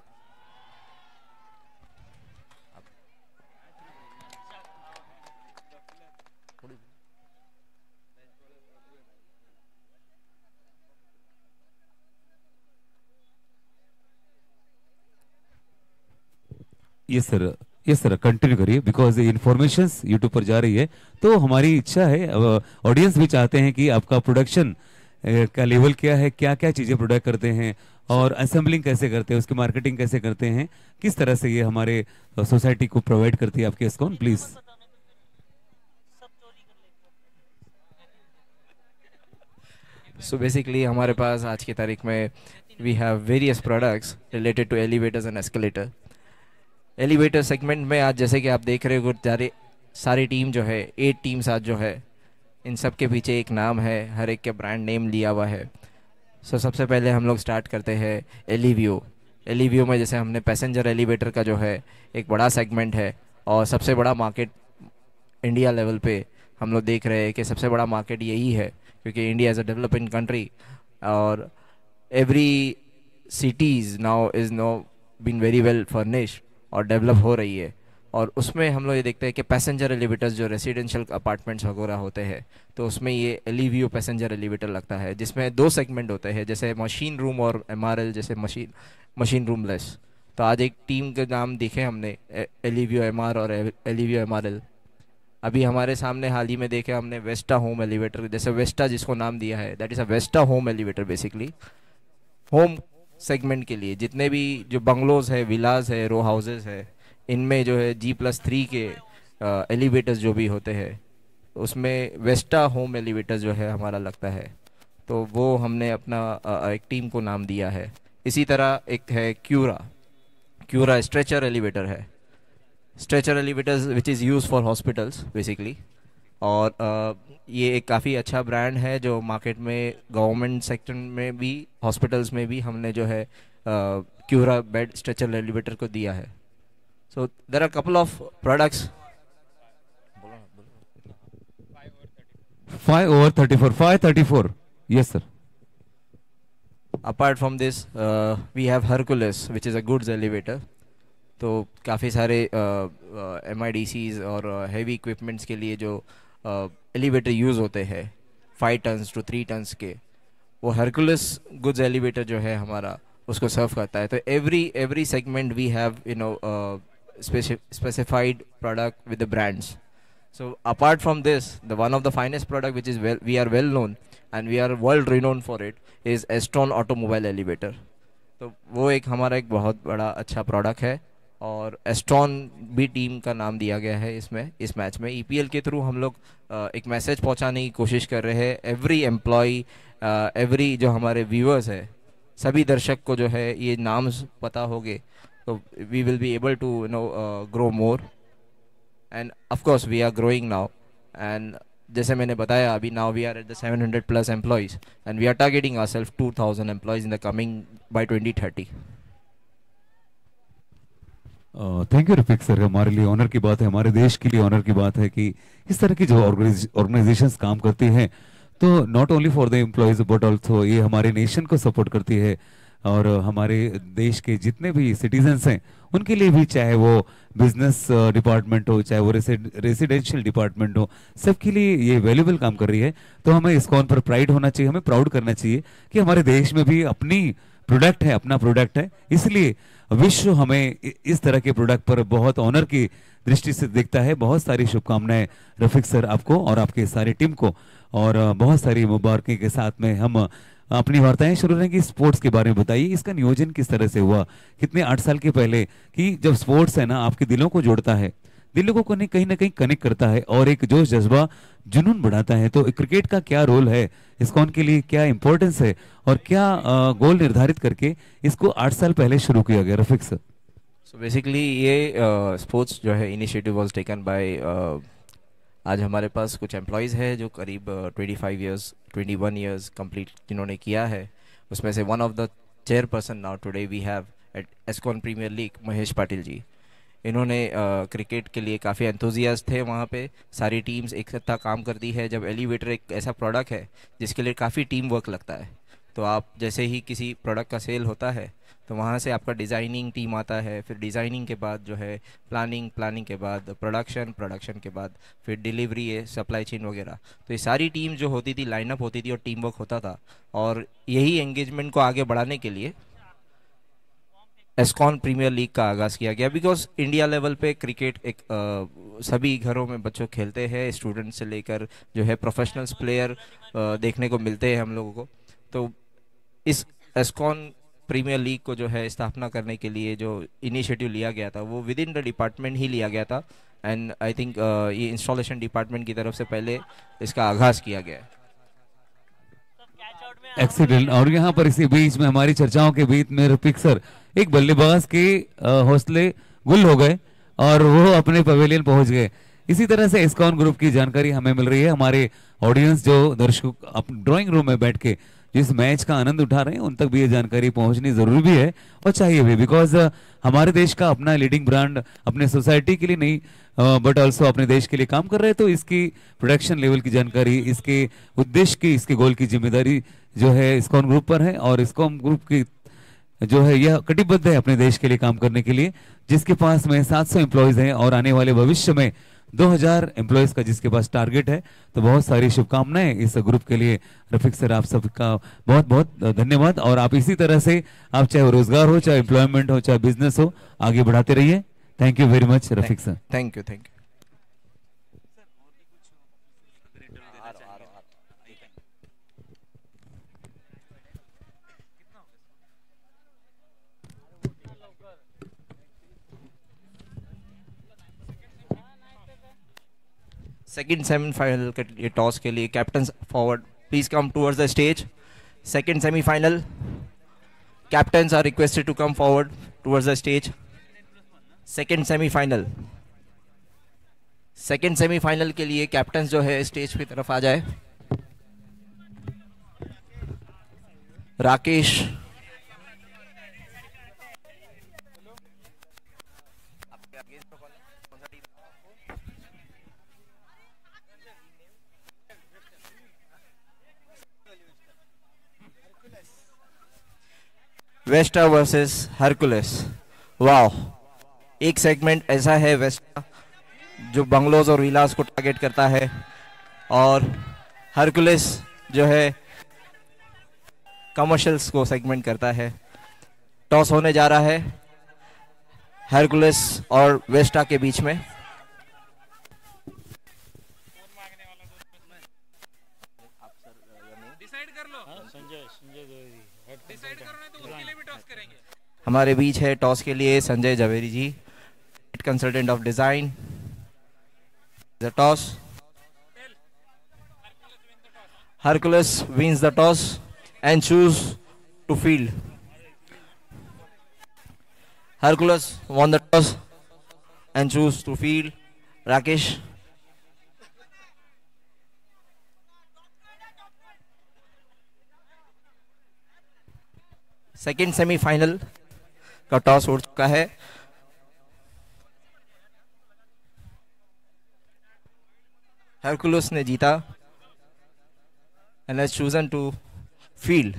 [SPEAKER 4] Yes sir, yes sir, continue करिए बिकॉज इन्फॉर्मेशन यूट्यूब पर जा रही है, तो हमारी इच्छा है, ऑडियंस भी चाहते हैं कि आपका प्रोडक्शन का लेवल क्या है, क्या क्या चीज़ें प्रोडक्ट करते हैं और असेंबलिंग कैसे करते हैं, उसकी मार्केटिंग कैसे करते हैं, किस तरह से ये हमारे सोसाइटी को प्रोवाइड करती है आपके एस्कॉन, प्लीज।
[SPEAKER 6] So basically हमारे पास आज की तारीख में we have various products related to elevators and escalator. Elevator segment में आज जैसे कि आप देख रहे हो सारी टीम जो है 8 टीम्स आज जो है, इन सब के पीछे एक नाम है, हर एक के ब्रांड नेम लिया हुआ है। सो सबसे पहले हम लोग स्टार्ट करते हैं एलिवियो। एलिवियो में जैसे हमने पैसेंजर एलिवेटर का जो है एक बड़ा सेगमेंट है और सबसे बड़ा मार्केट इंडिया लेवल पे हम लोग देख रहे हैं कि सबसे बड़ा मार्केट यही है, क्योंकि India is a developing country और every cities now is now been very well furnished और डेवलप हो रही है। और उसमें हम लोग ये देखते हैं कि पैसेंजर एलिवेटर्स जो रेसिडेंशियल अपार्टमेंट्स वगैरह होते हैं, तो उसमें ये एलिवियो पैसेंजर एलिवेटर लगता है, जिसमें 2 सेगमेंट होते हैं, जैसे मशीन रूम और MRL, जैसे मशीन रूम लेस। तो आज एक टीम के नाम देखे हमने, एलिवियो MR और एलिवियो MRL। अभी हमारे सामने हाल ही में देखे हमने वेस्टा होम एलिवेटर, जैसे वेस्टा जिसको नाम दिया है, that is a Vesta home elevator. Basically home segment के लिए जितने भी जो बंगलोज है, विलाज है, रो हाउसेस है, इनमें जो है G+3 के एलिवेटर्स जो भी होते हैं, उसमें वेस्टा होम एलिवेटर जो है हमारा लगता है। तो वो हमने अपना एक टीम को नाम दिया है। इसी तरह एक है क्यूरा स्ट्रेचर एलिवेटर है, stretcher elevators which is use for hospitals basically. और ये एक काफ़ी अच्छा ब्रांड है जो मार्केट में गवर्नमेंट सेक्टर में भी, हॉस्पिटल्स में भी हमने जो है क्यूरा बेड स्ट्रेचर एलिवेटर को दिया है। So there are couple of products.
[SPEAKER 4] 5/34 yes sir.
[SPEAKER 6] Apart from this we have Hercules which is a goods elevator. तो काफ़ी सारे MIDCs और हैवी इक्विपमेंट्स के लिए जो एलिवेटर यूज़ होते हैं 5 टन्स to 3 टन्स के, वो हरकुलस गुड्स एलिवेटर जो है हमारा उसको सर्व करता है। तो every segment we have specified product with the brands. So apart from this, the one of the finest product which is we are well known and we are world renowned for it is Estron automobile elevator. तो वो एक हमारा एक बहुत बड़ा अच्छा product है और एस्ट्रॉन भी टीम का नाम दिया गया है इसमें। इस मैच में EPL के थ्रू हम लोग एक मैसेज पहुंचाने की कोशिश कर रहे हैं। एवरी एम्प्लॉय, एवरी जो हमारे व्यूअर्स है, सभी दर्शक को जो है ये नाम पता होंगे, तो we will be able to grow more. And of course we are growing now, and जैसे मैंने बताया अभी now we are at the 700+ employees and we are targeting ourselves 2000 employees in the coming by 2030।
[SPEAKER 4] Thank you Rafiq sir. हमारे लिए honour की बात है, हमारे देश के लिए ऑनर की बात है कि इस तरह की जो ऑर्गेनाइजेशंस काम करती हैं, तो not only for the employees but also ये हमारे नेशन को सपोर्ट करती है और हमारे देश के जितने भी सिटीजन्स हैं उनके लिए भी, चाहे वो बिजनेस डिपार्टमेंट हो, चाहे वो रेसिडेंशियल डिपार्टमेंट हो, सबके लिए ये वैल्यूबल काम कर रही है। तो हमें इस्कॉन पर प्राइड होना चाहिए, हमें प्राउड करना चाहिए कि हमारे देश में भी अपनी प्रोडक्ट है, अपना प्रोडक्ट है। इसलिए विश्व हमें इस तरह के प्रोडक्ट पर बहुत ऑनर की दृष्टि से देखता है। बहुत सारी शुभकामनाएं रफीक सर आपको और आपके सारी टीम को, और बहुत सारी मुबारकें के साथ में हम अपनी वार्ताएं शुरू रहेंगी। स्पोर्ट्स के बारे में बताइए, इसका नियोजन किस तरह से हुआ, कितने 8 साल के पहले, कि जब स्पोर्ट्स है ना आपके दिलों को जोड़ता है, दिलों को कहीं ना कहीं कनेक्ट करता है और एक जोश जज्बा जुनून बढ़ाता है। तो क्रिकेट का क्या रोल है इस्कॉन के लिए, क्या इंपॉर्टेंस है और क्या गोल निर्धारित करके इसको 8 साल पहले शुरू किया गया रफीक सर?
[SPEAKER 6] सो बेसिकली ये स्पोर्ट्स जो है इनिशिएटिव वाज टेकन बाय, आज हमारे पास कुछ एम्प्लॉयज़ है जो करीब 21 ईयर्स कंप्लीट जिन्होंने किया है। उसमें से one of the chairperson now today we have at Escon premier league, Mahesh Patil ji. इन्होंने क्रिकेट के लिए काफ़ी एंथुजियास्ट थे, वहाँ पे सारी टीम्स एक साथ काम करती है। जब एलिवेटर एक ऐसा प्रोडक्ट है जिसके लिए काफ़ी टीम वर्क लगता है, तो आप जैसे ही किसी प्रोडक्ट का सेल होता है तो वहाँ से आपका डिज़ाइनिंग टीम आता है, फिर डिज़ाइनिंग के बाद जो है प्लानिंग के बाद प्रोडक्शन के बाद फिर डिलीवरी है, सप्लाई चेन वगैरह। तो ये सारी टीम जो होती थी, लाइनअप होती थी और टीम वर्क होता था। और यही एंगेजमेंट को आगे बढ़ाने के लिए एस्कॉन प्रीमियर लीग का आगाज़ किया गया। बिकॉज इंडिया लेवल पे क्रिकेट एक सभी घरों में बच्चों खेलते हैं, स्टूडेंट से लेकर जो है प्रोफेशनल्स प्लेयर देखने को मिलते हैं हम लोगों को। तो इस एस्कॉन प्रीमियर लीग को जो है स्थापना करने के लिए जो इनिशिएटिव लिया गया था वो विद इन द डिपार्टमेंट ही लिया गया था। एंड आई थिंक ये इंस्टॉलेशन डिपार्टमेंट की तरफ से पहले इसका आगाज़ किया गया है।
[SPEAKER 4] एक्सीडेंट। और यहाँ पर इसी बीच में हमारी चर्चाओं के बीच में रफीक सर एक बल्लेबाज के हौसले गुल हो गए और वो अपने पवेलियन पहुंच गए। इसी तरह से इस्कॉन ग्रुप की जानकारी हमें मिल रही है। हमारे ऑडियंस जो दर्शक ड्राइंग रूम में बैठ के जिस मैच का आनंद उठा रहे हैं उन तक भी ये जानकारी पहुंचनी जरूरी भी है और चाहिए भी। बिकॉज हमारे देश का अपना लीडिंग ब्रांड अपने सोसाइटी के लिए नहीं बट ऑल्सो अपने देश के लिए काम कर रहे हैं, तो इसकी प्रोडक्शन लेवल की जानकारी, इसके उद्देश्य की, इसके गोल की जिम्मेदारी जो है इस्कॉन ग्रुप पर है। और इस्कॉन ग्रुप की जो है यह कटिबद्ध है अपने देश के लिए काम करने के लिए, जिसके पास में 700 एम्प्लॉयज हैं और आने वाले भविष्य में 2000 एम्प्लॉयज का जिसके पास टारगेट है। तो बहुत सारी शुभकामनाएं इस ग्रुप के लिए। रफीक सर आप सबका बहुत बहुत धन्यवाद। और आप इसी तरह से आप चाहे रोजगार हो, चाहे एम्प्लॉयमेंट हो, चाहे बिजनेस हो, आगे बढ़ाते रहिए। Thank you very much Rafiq sir.
[SPEAKER 6] Thank you, thank you. Second semifinal के लिए टॉस के लिए captain forward please come towards the stage. Second semifinal captains are requested to come forward towards the stage. Second semifinal के लिए captains जो है stage की तरफ आ जाए। Rakesh, Vesta versus Hercules. वाह, एक सेगमेंट ऐसा है वेस्टा जो बंगलोज और विलास को टारगेट करता है और हरकुलस जो है कमर्शियल्स को सेगमेंट करता है। टॉस होने जा रहा है हरकुलस और वेस्टा के बीच में। हमारे बीच है टॉस के लिए Sanjay Javeri ji, consultant of design. The toss, Hercules wins the toss and choose to field. Hercules won the toss and choose to field. Rakesh. Second semifinal का टॉस उड़ चुका है। Hercules ने जीता and has chosen to field.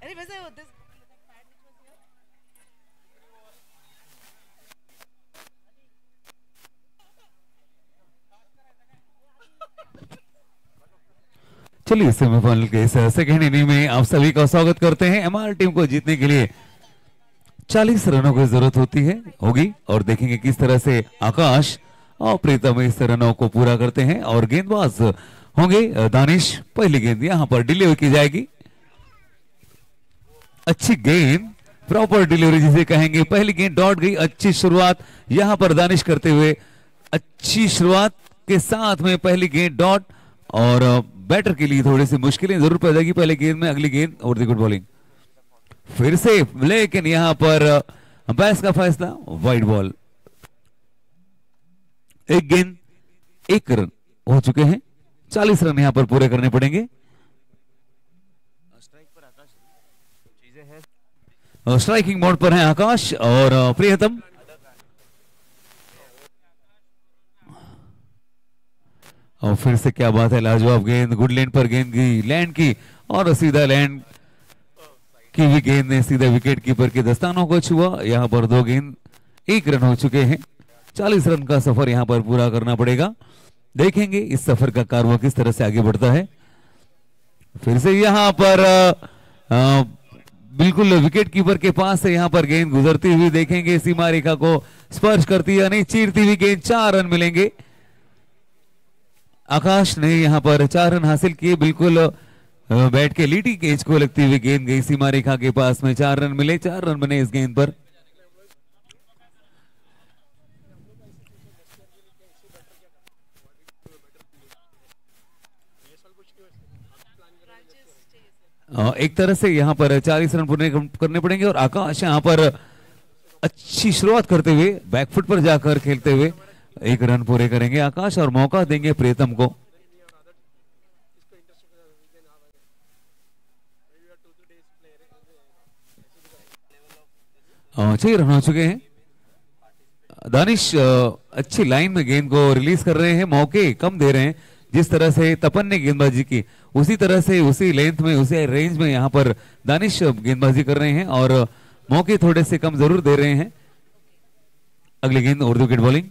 [SPEAKER 5] अरे वैसे this
[SPEAKER 4] चलिए semifinal के इस सेकेंड इनिंग में आप सभी का स्वागत करते हैं। एमआर टीम को जीतने के लिए 40 रनों की जरूरत होगी और देखेंगे किस तरह से आकाश और प्रीतम इस रनों को पूरा करते हैं और गेंदबाज होंगे दानिश। पहली गेंद यहां पर डिलीवर की जाएगी, अच्छी गेंद, प्रॉपर डिलीवरी जिसे कहेंगे। पहली गेंद डॉट गई, अच्छी शुरुआत यहां पर दानिश करते हुए, अच्छी शुरुआत के साथ में पहली गेंद डॉट। और बैटर के लिए थोड़ी सी मुश्किलें जरूर पैदा की पहली गेंद में। अगली गेंद और दी गुड बॉलिंग फिर से, लेकिन यहां पर अंपायर का फैसला वाइड बॉल। एक गेंद 1 रन हो चुके हैं, 40 रन यहां पर पूरे करने पड़ेंगे। स्ट्राइकिंग मोड पर है आकाश और प्रियतम। और फिर से क्या बात है, लाजवाब गेंद, गुड लैंड पर गेंद की लैंड की और सीधा लैंड की भी गेंद ने सीधा विकेट कीपर के दस्तानों को छुआ। यहां पर 2 गेंद 1 रन हो चुके हैं, 40 रन का सफर यहां पर पूरा करना पड़ेगा। देखेंगे इस सफर का कारवां किस तरह से आगे बढ़ता है। फिर से यहां पर बिल्कुल विकेट कीपर के पास से यहां पर गेंद गुजरती हुई देखेंगे, सीमा रेखा को स्पर्श करती या नहीं, चीरती हुई गेंद, 4 रन मिलेंगे। आकाश ने यहां पर 4 रन हासिल किए, बिल्कुल बैट के लीटी केज को लगती हुई गेंद गई सीमा रेखा के पास में, 4 रन मिले, 4 रन बने इस गेंद पर। एक तरह से यहां पर 40 रन पूरे करने पड़ेंगे और आकाश यहां पर अच्छी शुरुआत करते हुए बैकफुट पर जाकर खेलते हुए 1 रन पूरे करेंगे आकाश और मौका देंगे प्रियतम को। 6 रन हो चुके हैं। दानिश अच्छी लाइन में गेंद को रिलीज कर रहे हैं, मौके कम दे रहे हैं। जिस तरह से तपन ने गेंदबाजी की उसी तरह से उसी लेंथ में उसी रेंज में यहां पर दानिश गेंदबाजी कर रहे हैं और मौके थोड़े से कम जरूर दे रहे हैं। अगली गेंद और विकेट बॉलिंग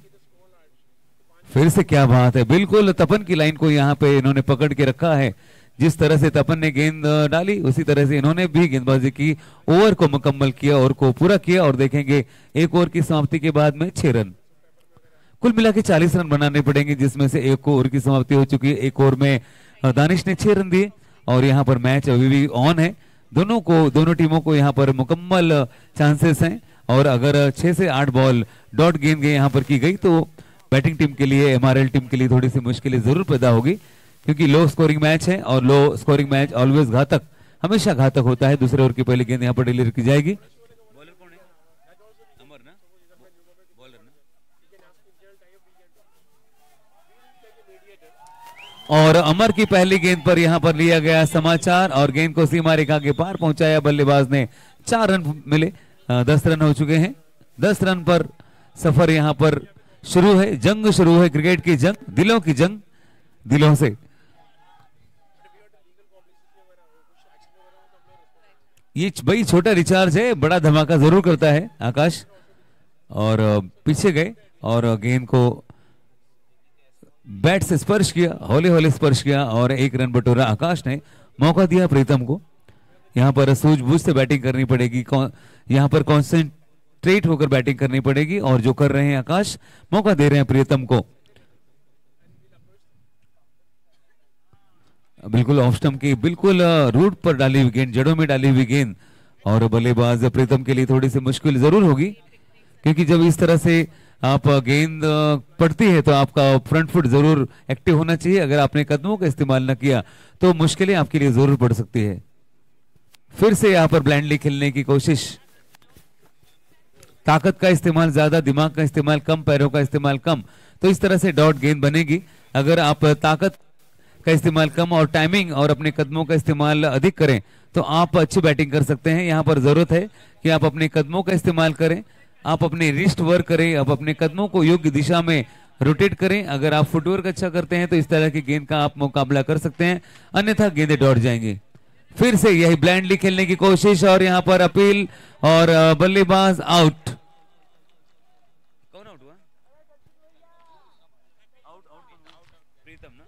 [SPEAKER 4] फिर से, क्या बात है, बिल्कुल तपन की लाइन को यहां पे इन्होंने पकड़ के रखा है। जिस तरह से तपन ने गेंद डाली उसी तरह से इन्होंने भी गेंदबाजी की, ओवर को मुकम्मल किया, ओवर को पूरा किया और देखेंगे 1 ओवर की समाप्ति के बाद में 6 रन कुल मिला के 40 रन बनाने पड़ेंगे, जिसमें से 1 ओवर की समाप्ति हो चुकी है। 1 ओवर में दानिश ने 6 रन दिए और यहां पर मैच अभी भी ऑन है। दोनों टीमों को यहां पर मुकम्मल चांसेस हैं और अगर 6 से 8 बॉल डॉट गेंद यहां पर की गई तो बैटिंग टीम के लिए, एमआरएल टीम के लिए थोड़ी सी मुश्किलें जरूर पैदा होगी, क्योंकि लो स्कोरिंग मैच है और लो स्कोरिंग मैच ऑलवेज घातक, हमेशा घातक होता है। दूसरे ओवर की पहली गेंद यहां पर डिलीवर की जाएगी।
[SPEAKER 2] बॉलर कौन है? अमर ना, बॉलर ना।
[SPEAKER 4] और अमर की पहली गेंद पर यहां पर लिया गया समाचार और गेंद को सीमा रेखा के पार पहुंचाया। बल्लेबाज ने 4 रन मिले, 10 रन हो चुके हैं। 10 रन पर सफर यहां पर शुरू है, जंग शुरू है, क्रिकेट की जंग, दिलों की जंग, दिलों से। ये भाई छोटा रिचार्ज है, बड़ा धमाका जरूर करता है आकाश। और पीछे गए और गेंद को बैट से स्पर्श किया, हौले हौले स्पर्श किया और 1 रन बटोरा। आकाश ने मौका दिया प्रीतम को, यहां पर सूझबूझ से बैटिंग करनी पड़ेगी, यहां पर कॉन्सेंट्रेट होकर बैटिंग करनी पड़ेगी और जो कर रहे हैं आकाश, मौका दे रहे हैं प्रीतम को। बिल्कुल ऑफ स्टंप की बिल्कुल रूट पर डाली हुई गेंद, जड़ों में डाली हुई गेंद और बल्लेबाज प्रीतम के लिए थोड़ी सी मुश्किल जरूर होगी, क्योंकि जब इस तरह से आप गेंद पड़ती है तो आपका फ्रंट फुट जरूर एक्टिव होना चाहिए। अगर आपने कदमों का इस्तेमाल न किया तो मुश्किलें आपके लिए जरूर पड़ सकती है। फिर से यहां पर ब्लाइंडली खेलने की कोशिश, ताकत का इस्तेमाल ज्यादा, दिमाग का इस्तेमाल कम, पैरों का इस्तेमाल कम, तो इस तरह से डॉट गेंद बनेगी। अगर आप ताकत का इस्तेमाल कम और टाइमिंग और अपने कदमों का इस्तेमाल अधिक करें तो आप अच्छी बैटिंग कर सकते हैं। यहां पर जरूरत है कि आप अपने कदमों का इस्तेमाल करें, आप अपने रिस्ट वर्क करें, आप अपने कदमों को योग्य दिशा में रोटेट करें। अगर आप फुटवर्क अच्छा करते हैं तो इस तरह की गेंद का आप मुकाबला कर सकते हैं, अन्यथा गेंदें डॉट जाएंगी। फिर से यही ब्लाइंडली खेलने की कोशिश और यहां पर अपील और बल्लेबाज आउट।
[SPEAKER 2] कौन आउट हुआ? प्रीतम ना।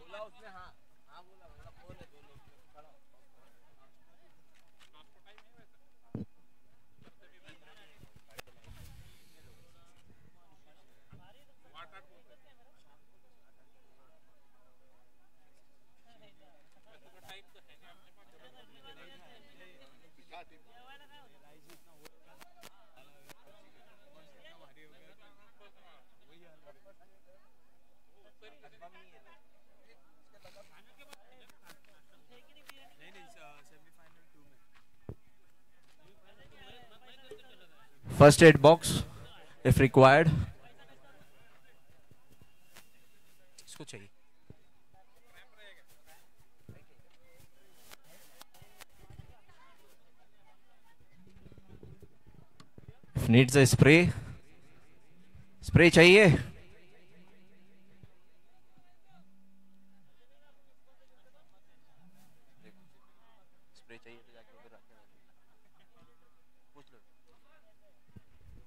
[SPEAKER 6] First aid box if required. इसको चाहिए. If needs a spray चाहिए.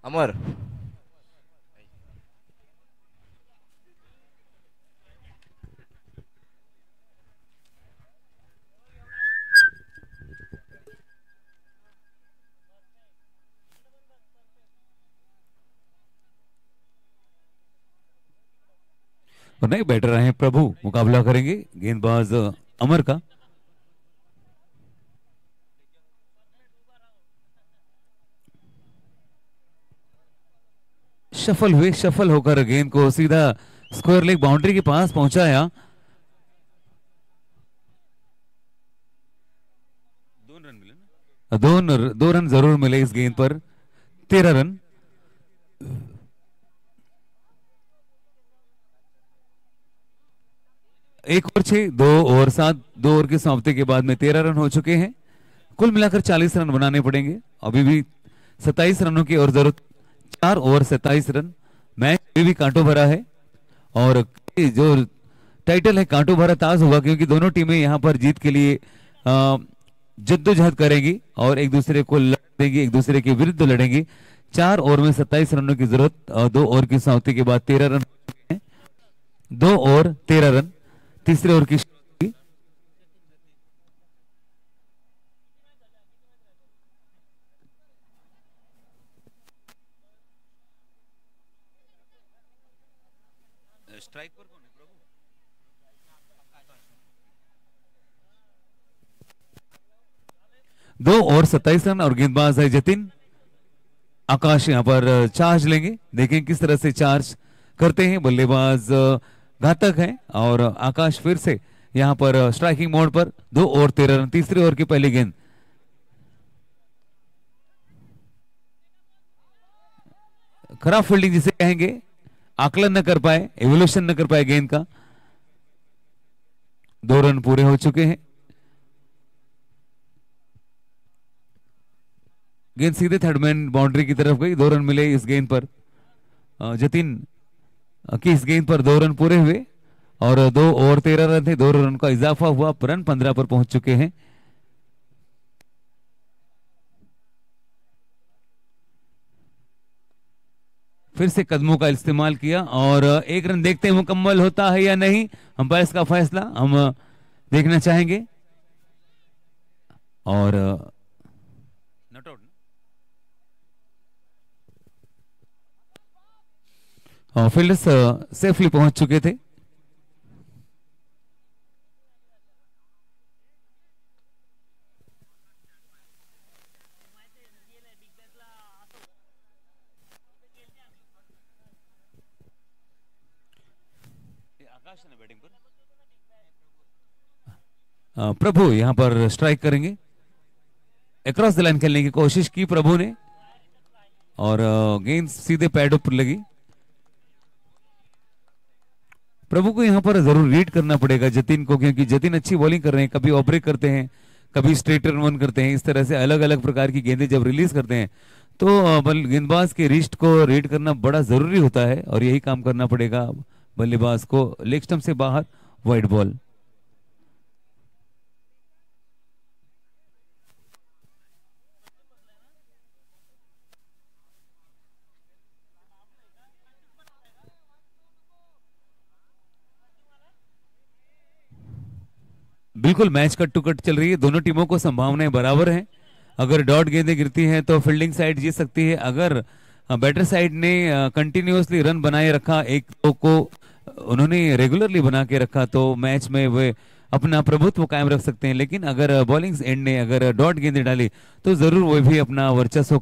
[SPEAKER 6] अमर
[SPEAKER 4] और नए बैटर आए हैं प्रभु मुकाबला करेंगे गेंदबाज अमर का. शफल होकर गेंद को सीधा स्क्वायर लेग बाउंड्री के पास पहुंचाया. दो रन जरूर मिले इस गेंद पर. 13 रन. एक ओवर 6, 2 ओवर 7, 2 ओवर की समाप्ति के बाद में 13 रन हो चुके हैं. कुल मिलाकर 40 रन बनाने पड़ेंगे. अभी भी 27 रनों की और जरूरत. 4 ओवर 27 रन. मैच अभी भी कांटो भरा है और जो टाइटल है कांटो भरा ताज होगा क्योंकि दोनों टीमें यहां पर जीत के लिए जद्दोजहद करेंगी और एक दूसरे को लड़ेंगी, एक दूसरे के विरुद्ध लड़ेंगी. 4 ओवर में 27 रनों की जरूरत. 2 ओवर की समाप्ति के बाद 13 रन. 2 over 13 run. तीसरे ओवर की
[SPEAKER 2] स्ट्राइक पर कौन है प्रभु?
[SPEAKER 4] 2 ओवर 27 रन और गेंदबाज है जतिन. आकाश यहां पर चार्ज लेंगे. देखें किस तरह से चार्ज करते हैं. बल्लेबाज घातक हैं और आकाश फिर से यहां पर स्ट्राइकिंग मोड पर. 2 ओवर 13 रन. तीसरे ओवर की पहली गेंद. खराब फील्डिंग जिसे कहेंगे. आकलन न कर पाए, एवोल्यूशन न कर पाए गेंद का. 2 रन पूरे हो चुके हैं. गेंद सीधे थर्डमैन बाउंड्री की तरफ गई. 2 रन मिले इस गेंद पर. जतिन की इस गेंद पर 2 रन पूरे हुए और 2 ओवर 13 रन थे. 2 रन का इजाफा हुआ. रन 15 पर पहुंच चुके हैं. फिर से कदमों का इस्तेमाल किया और 1 रन देखते हैं मुकम्मल होता है या नहीं. अंपायर का फैसला हम देखना चाहेंगे. और नॉट आउट. फील्डर्स सेफली पहुंच चुके थे. प्रभु यहां पर स्ट्राइक करेंगे. अक्रॉस द लाइन खेलने की कोशिश की प्रभु ने और गेंद सीधे पैड पर लगी. प्रभु को यहां पर जरूर रीड करना पड़ेगा जतिन को क्योंकि जतिन अच्छी बॉलिंग कर रहे हैं. कभी ऑब्रेक करते हैं, कभी स्ट्रेट रन वन करते हैं. इस तरह से अलग अलग प्रकार की गेंदें जब रिलीज करते हैं तो गेंदबाज के रिस्ट को रीड करना बड़ा जरूरी होता है और यही काम करना पड़ेगा बल्लेबाज को. लेग स्टंप से बाहर वाइड बॉल. बिल्कुल मैच कट टू कट चल रही है. दोनों टीमों को संभावनाएं बराबर हैं. अगर डॉट गेंदें गिरती हैं तो फील्डिंग साइड जीत सकती है. अगर बैटर साइड ने कंटिन्यूअसली रन बनाए रखा, एक दो को उन्होंने रेगुलरली बना के रखा तो मैच में वे अपना प्रभुत्व कायम रख सकते हैं, लेकिन अगर बॉलिंग एंड ने अगर डॉट गेंदें डाली तो जरूर वो भी अपना वर्चस्व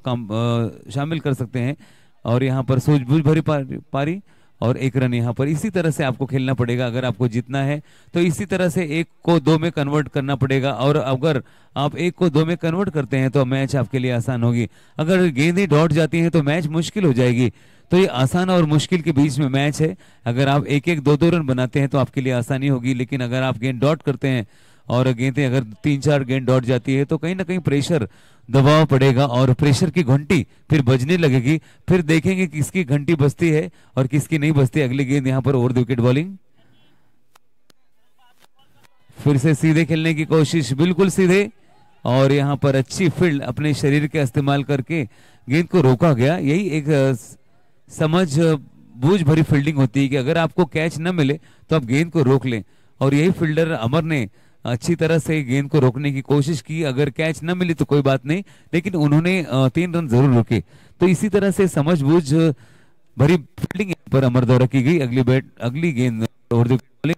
[SPEAKER 4] शामिल कर सकते हैं। और यहाँ पर सूझबूझ भरी पारी और एक रन यहाँ पर। इसी तरह से आपको खेलना पड़ेगा अगर आपको जीतना है, तो इसी तरह से एक को दो में कन्वर्ट करना पड़ेगा। और अगर आप एक को दो में कन्वर्ट करते हैं तो मैच आपके लिए आसान होगी। अगर गेंदें डॉट जाती हैं तो मैच मुश्किल हो जाएगी। तो ये आसान और मुश्किल के बीच में मैच है। अगर आप एक एक दो दो रन बनाते हैं तो आपके लिए आसानी होगी, लेकिन अगर आप गेंद डॉट करते हैं और गेंदें अगर 3-4 गेंद डॉट जाती है तो कहीं ना कहीं प्रेशर दबाव पड़ेगा और प्रेशर की घंटी फिर बजने लगेगी। फिर देखेंगे किसकी घंटी बजती है और किसकी नहीं बजती। अगली गेंद यहाँ पर ओवर द विकेट बॉलिंग, फिर से सीधे खेलने की कोशिश, बिल्कुल सीधे, और यहाँ पर अच्छी फील्ड अपने शरीर का इस्तेमाल करके गेंद को रोका गया। यही एक समझ बूझ भरी फील्डिंग होती है कि अगर आपको कैच न मिले तो आप गेंद को रोक लें, और यही फील्डर अमर ने अच्छी तरह से गेंद को रोकने की कोशिश की। अगर कैच न मिली तो कोई बात नहीं, लेकिन उन्होंने 3 रन जरूर रोके। तो इसी तरह से समझबूझ भरी फील्डिंग पर अमर द्वारा की गई। अगली गेंद ओवर द विकेट,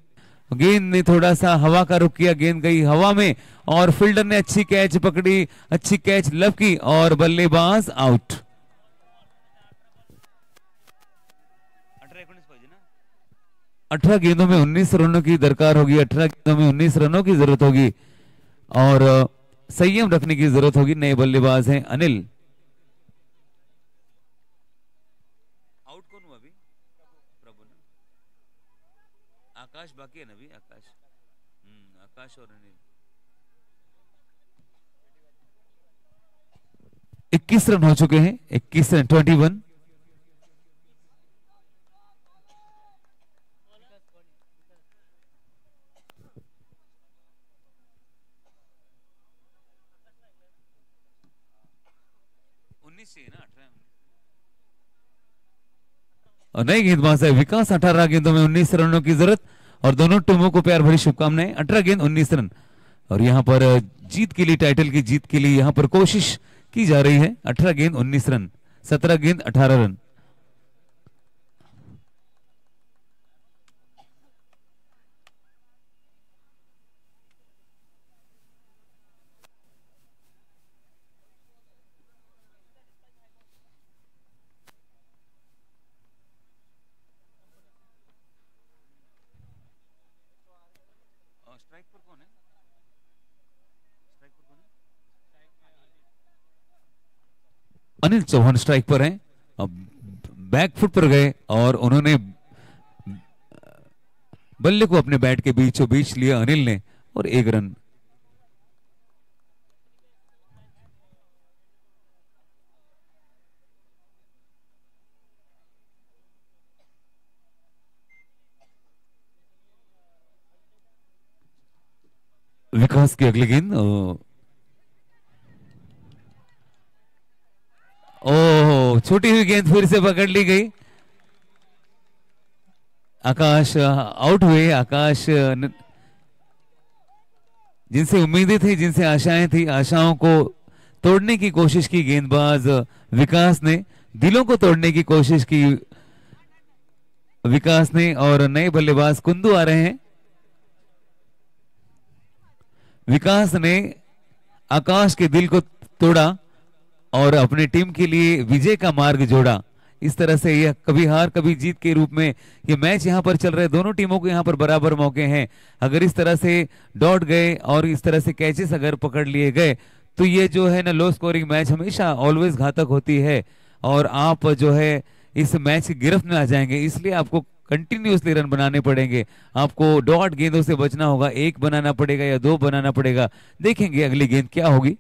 [SPEAKER 4] गेंद ने थोड़ा सा हवा का रुख किया, गेंद गई हवा में और फील्डर ने अच्छी कैच पकड़ी, अच्छी कैच लब की और बल्लेबाज आउट। 18 गेंदों में 19 रनों की दरकार होगी, 18 गेंदों में 19 रनों की जरूरत होगी और संयम रखने की जरूरत होगी। नए बल्लेबाज हैं अनिल। आउट कौन हुआ अभी? प्रभु ना, आकाश बाकी है ना अभी, आकाश और अनिल। 21 रन हो चुके हैं, 21 रन 21। और नई गेंदबाज है विकास, 18 गेंदों में 19 रनों की जरूरत और दोनों टीमों को प्यार भरी शुभकामनाएं। 18 गेंद 19 रन और यहां पर जीत के लिए, टाइटल की जीत के लिए यहां पर कोशिश की जा रही है। 18 गेंद 19 रन, 17 गेंद 18 रन। अनिल चौहान स्ट्राइक पर हैं, अब बैक फुट पर गए और उन्होंने बल्ले को अपने बैट के बीचों बीच लिया अनिल ने और 1 रन। विकास की अगली गेंद, ओह छोटी हुई गेंद फिर से पकड़ ली गई। आकाश आउट हुए। आकाश जिनसे उम्मीदें थी, जिनसे आशाएं थी, आशाओं को तोड़ने की कोशिश की गेंदबाज विकास ने, दिलों को तोड़ने की कोशिश की विकास ने और नए बल्लेबाज कुंदू आ रहे हैं। विकास ने आकाश के दिल को तोड़ा और अपने टीम के लिए विजय का मार्ग जोड़ा। इस तरह से यह कभी हार कभी जीत के रूप में ये मैच यहां पर चल रहे। दोनों टीमों को यहां पर बराबर मौके हैं। अगर इस तरह से डॉट गए और इस तरह से कैचेस अगर पकड़ लिए गए तो ये जो है ना लो स्कोरिंग मैच हमेशा ऑलवेज घातक होती है और आप जो है इस मैच की गिरफ्त में आ जाएंगे। इसलिए आपको कंटिन्यूसली रन बनाने पड़ेंगे। आपको डॉट गेंदों से बचना होगा, 1 बनाना पड़ेगा या 2 बनाना पड़ेगा। देखेंगे अगली गेंद क्या होगी।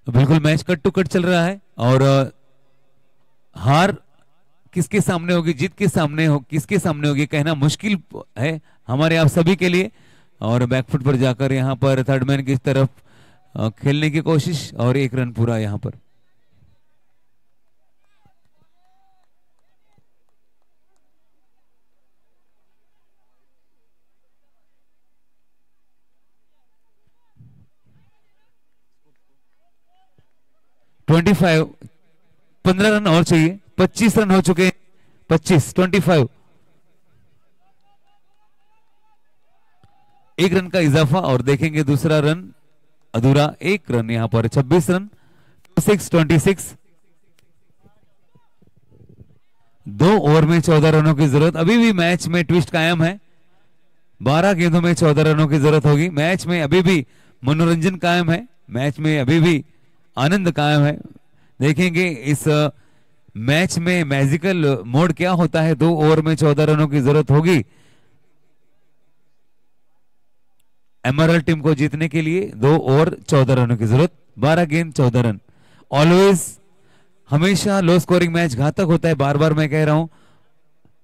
[SPEAKER 4] बिल्कुल मैच कट टू कट चल रहा है और हार किसके सामने होगी, जीत के सामने हो, किसके सामने होगी कहना मुश्किल है हमारे आप सभी के लिए। और बैकफुट पर जाकर यहां पर थर्ड मैन की तरफ खेलने की कोशिश और 1 रन पूरा यहां पर। 25, 15 रन और चाहिए, 25 रन हो चुके हैं, 25, 25, 1 रन का इजाफा और देखेंगे दूसरा रन अधूरा, 1 रन यहां पर, 26 रन, 26, 2 ओवर में 14 रनों की जरूरत। अभी भी मैच में ट्विस्ट कायम है, 12 गेंदों में 14 रनों की जरूरत होगी। मैच में अभी भी मनोरंजन कायम है, मैच में अभी भी आनंद कायम है। देखेंगे इस मैच में मैजिकल मोड क्या होता है। 2 ओवर में 14 रनों की जरूरत होगी एमरल्ड टीम को जीतने के लिए। 2 ओवर 14 रनों की जरूरत, 12 गेंद 14 रन। ऑलवेज, हमेशा लो स्कोरिंग मैच घातक होता है, बार बार मैं कह रहा हूं,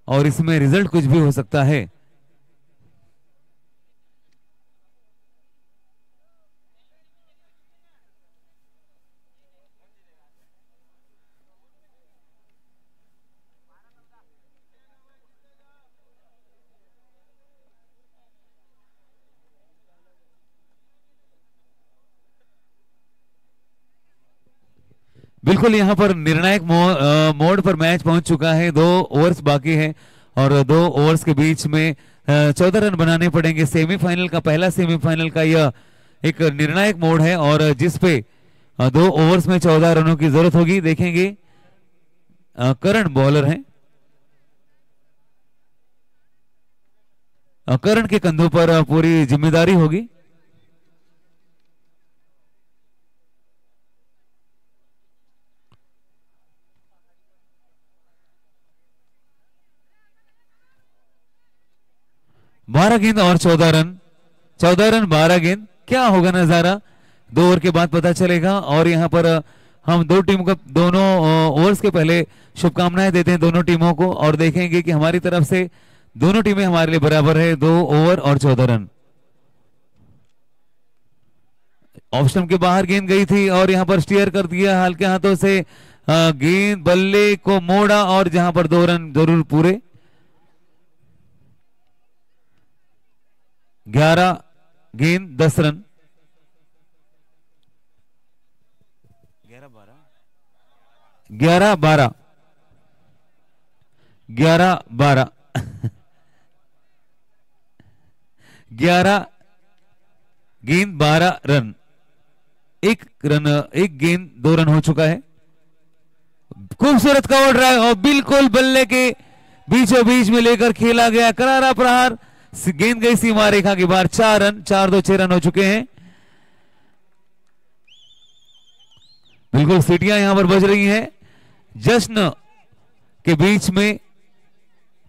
[SPEAKER 4] और इसमें रिजल्ट कुछ भी हो सकता है। बिल्कुल यहां पर निर्णायक मोड पर मैच पहुंच चुका है। 2 ओवर्स बाकी है और 2 ओवर्स के बीच में 14 रन बनाने पड़ेंगे। सेमीफाइनल का, पहला सेमीफाइनल का यह एक निर्णायक मोड है और जिस पे 2 ओवर्स में 14 रनों की जरूरत होगी। देखेंगे करण बॉलर हैं, करण के कंधों पर पूरी जिम्मेदारी होगी। बारह गेंद और 14 रन, 14 रन 12 गेंद, क्या होगा नजारा 2 ओवर के बाद पता चलेगा। और यहां पर हम दो टीम को, दोनों ओवर्स के पहले शुभकामनाएं देते हैं दोनों टीमों को और देखेंगे कि हमारी तरफ से दोनों टीमें हमारे लिए बराबर है। 2 ओवर और 14 रन। ऑफ स्टंप के बाहर गेंद गई थी और यहां पर स्टीयर कर दिया हल्के हाथों से, गेंद बल्ले को मोड़ा और जहां पर 2 रन जरूर पूरे। 11 गेंद 10 रन, 11 12 11 12 11 गेंद 12 रन, 1 रन, 1 गेंद 2 रन हो चुका है। खूबसूरत कवर ड्राइव और बिल्कुल बल्ले के बीचों बीच में लेकर खेला गया करारा प्रहार, गेंद गई सीमा रेखा के बाहर। 4 रन, 4-2 6 रन हो चुके हैं। बिल्कुल सीटियां यहां पर बज रही हैं, जश्न के बीच में,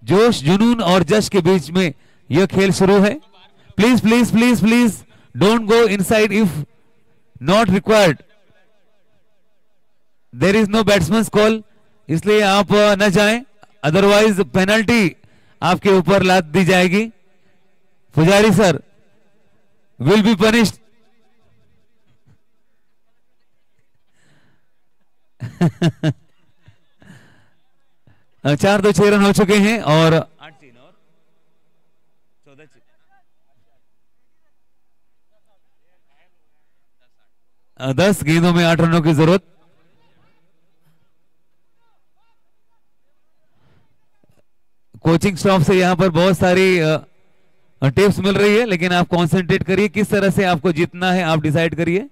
[SPEAKER 4] जोश जुनून और जश्न के बीच में यह खेल शुरू है। Please please please please don't go inside if not required, there is no batsman's call, इसलिए आप न जाएं, अदरवाइज पेनल्टी आपके ऊपर लाद दी जाएगी। पुजारी sir will be punished. 4-2 6 run हो चुके हैं और 10 गेंदों में 8 रनों की जरूरत। कोचिंग स्टाफ से यहां पर बहुत सारी टिप्स मिल रही है, लेकिन आप कंसंट्रेट करिए, किस तरह से आपको जीतना है आप डिसाइड करिए।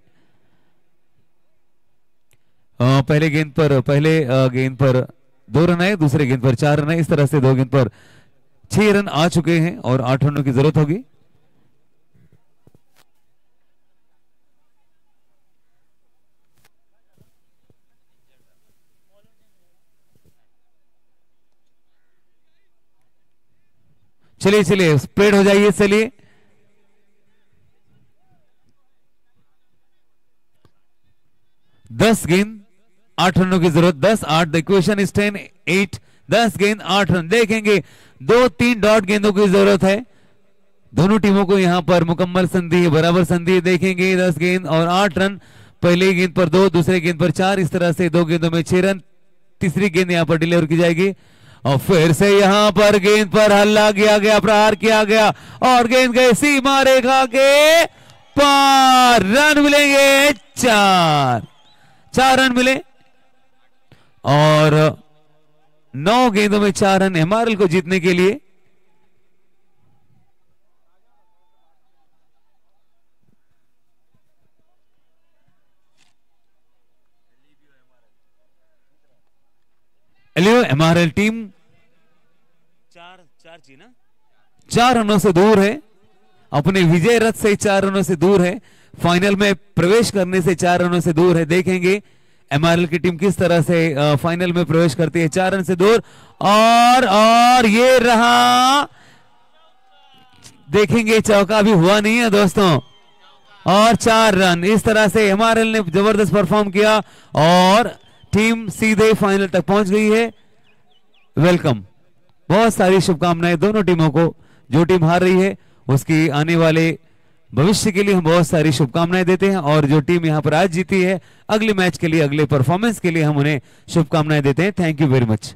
[SPEAKER 4] पहले गेंद पर 2 रन आए, दूसरे गेंद पर 4 रन आए, इस तरह से 2 गेंद पर 6 रन आ चुके हैं और 8 रनों की जरूरत होगी। चलिए चलिए स्प्रेड हो जाइए, चलिए। दस गेंद 8 रनों की जरूरत, 10-8, द इक्वेशन इज 10-8, 10 गेंद 8 रन। देखेंगे 2-3 डॉट गेंदों की जरूरत है दोनों टीमों को, यहां पर मुकम्मल संधि, बराबर संधि। देखेंगे 10 गेंद और 8 रन, पहले गेंद पर 2, दूसरे गेंद पर 4, इस तरह से 2 गेंदों में 6 रन। तीसरी गेंद यहां पर डिलीवर की जाएगी और फिर से यहां पर गेंद पर हल्ला किया गया, प्रहार किया गया और गेंद गए सीमा रेखा के पार। रन मिलेंगे 4, 4 रन मिले और 9 गेंदों में 4 रन एमआरएल को जीतने के लिए। एलियो एमआरएल टीम 4 रनों से दूर है, अपने विजय रथ से 4 रनों से दूर है, फाइनल में प्रवेश करने से 4 रनों से दूर है। देखेंगे एमआरएल की टीम किस तरह से फाइनल में प्रवेश करती है। 4 रन से दूर और ये रहा, देखेंगे चौका भी हुआ नहीं है दोस्तों, और 4 रन। इस तरह से एमआरएल ने जबरदस्त परफॉर्म किया और टीम सीधे फाइनल तक पहुंच गई है। वेलकम, बहुत सारी शुभकामनाएं दोनों टीमों को। जो टीम हार रही है उसकी आने वाले भविष्य के लिए हम बहुत सारी शुभकामनाएं देते हैं, और जो टीम यहां पर आज जीती है अगले मैच के लिए, अगले परफॉर्मेंस के लिए हम उन्हें शुभकामनाएं देते हैं। Thank you very much.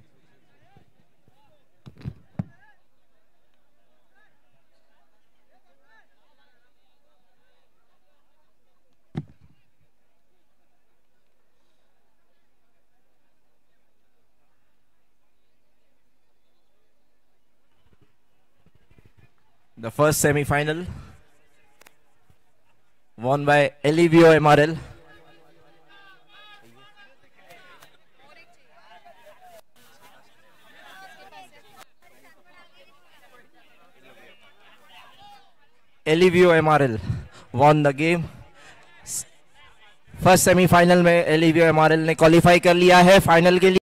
[SPEAKER 6] The first semi-final won by Elivio MRL. Elivio MRL won the game. First semifinal में एलिवियो एमआरएल ने क्वालिफाई कर लिया है फाइनल के लिए।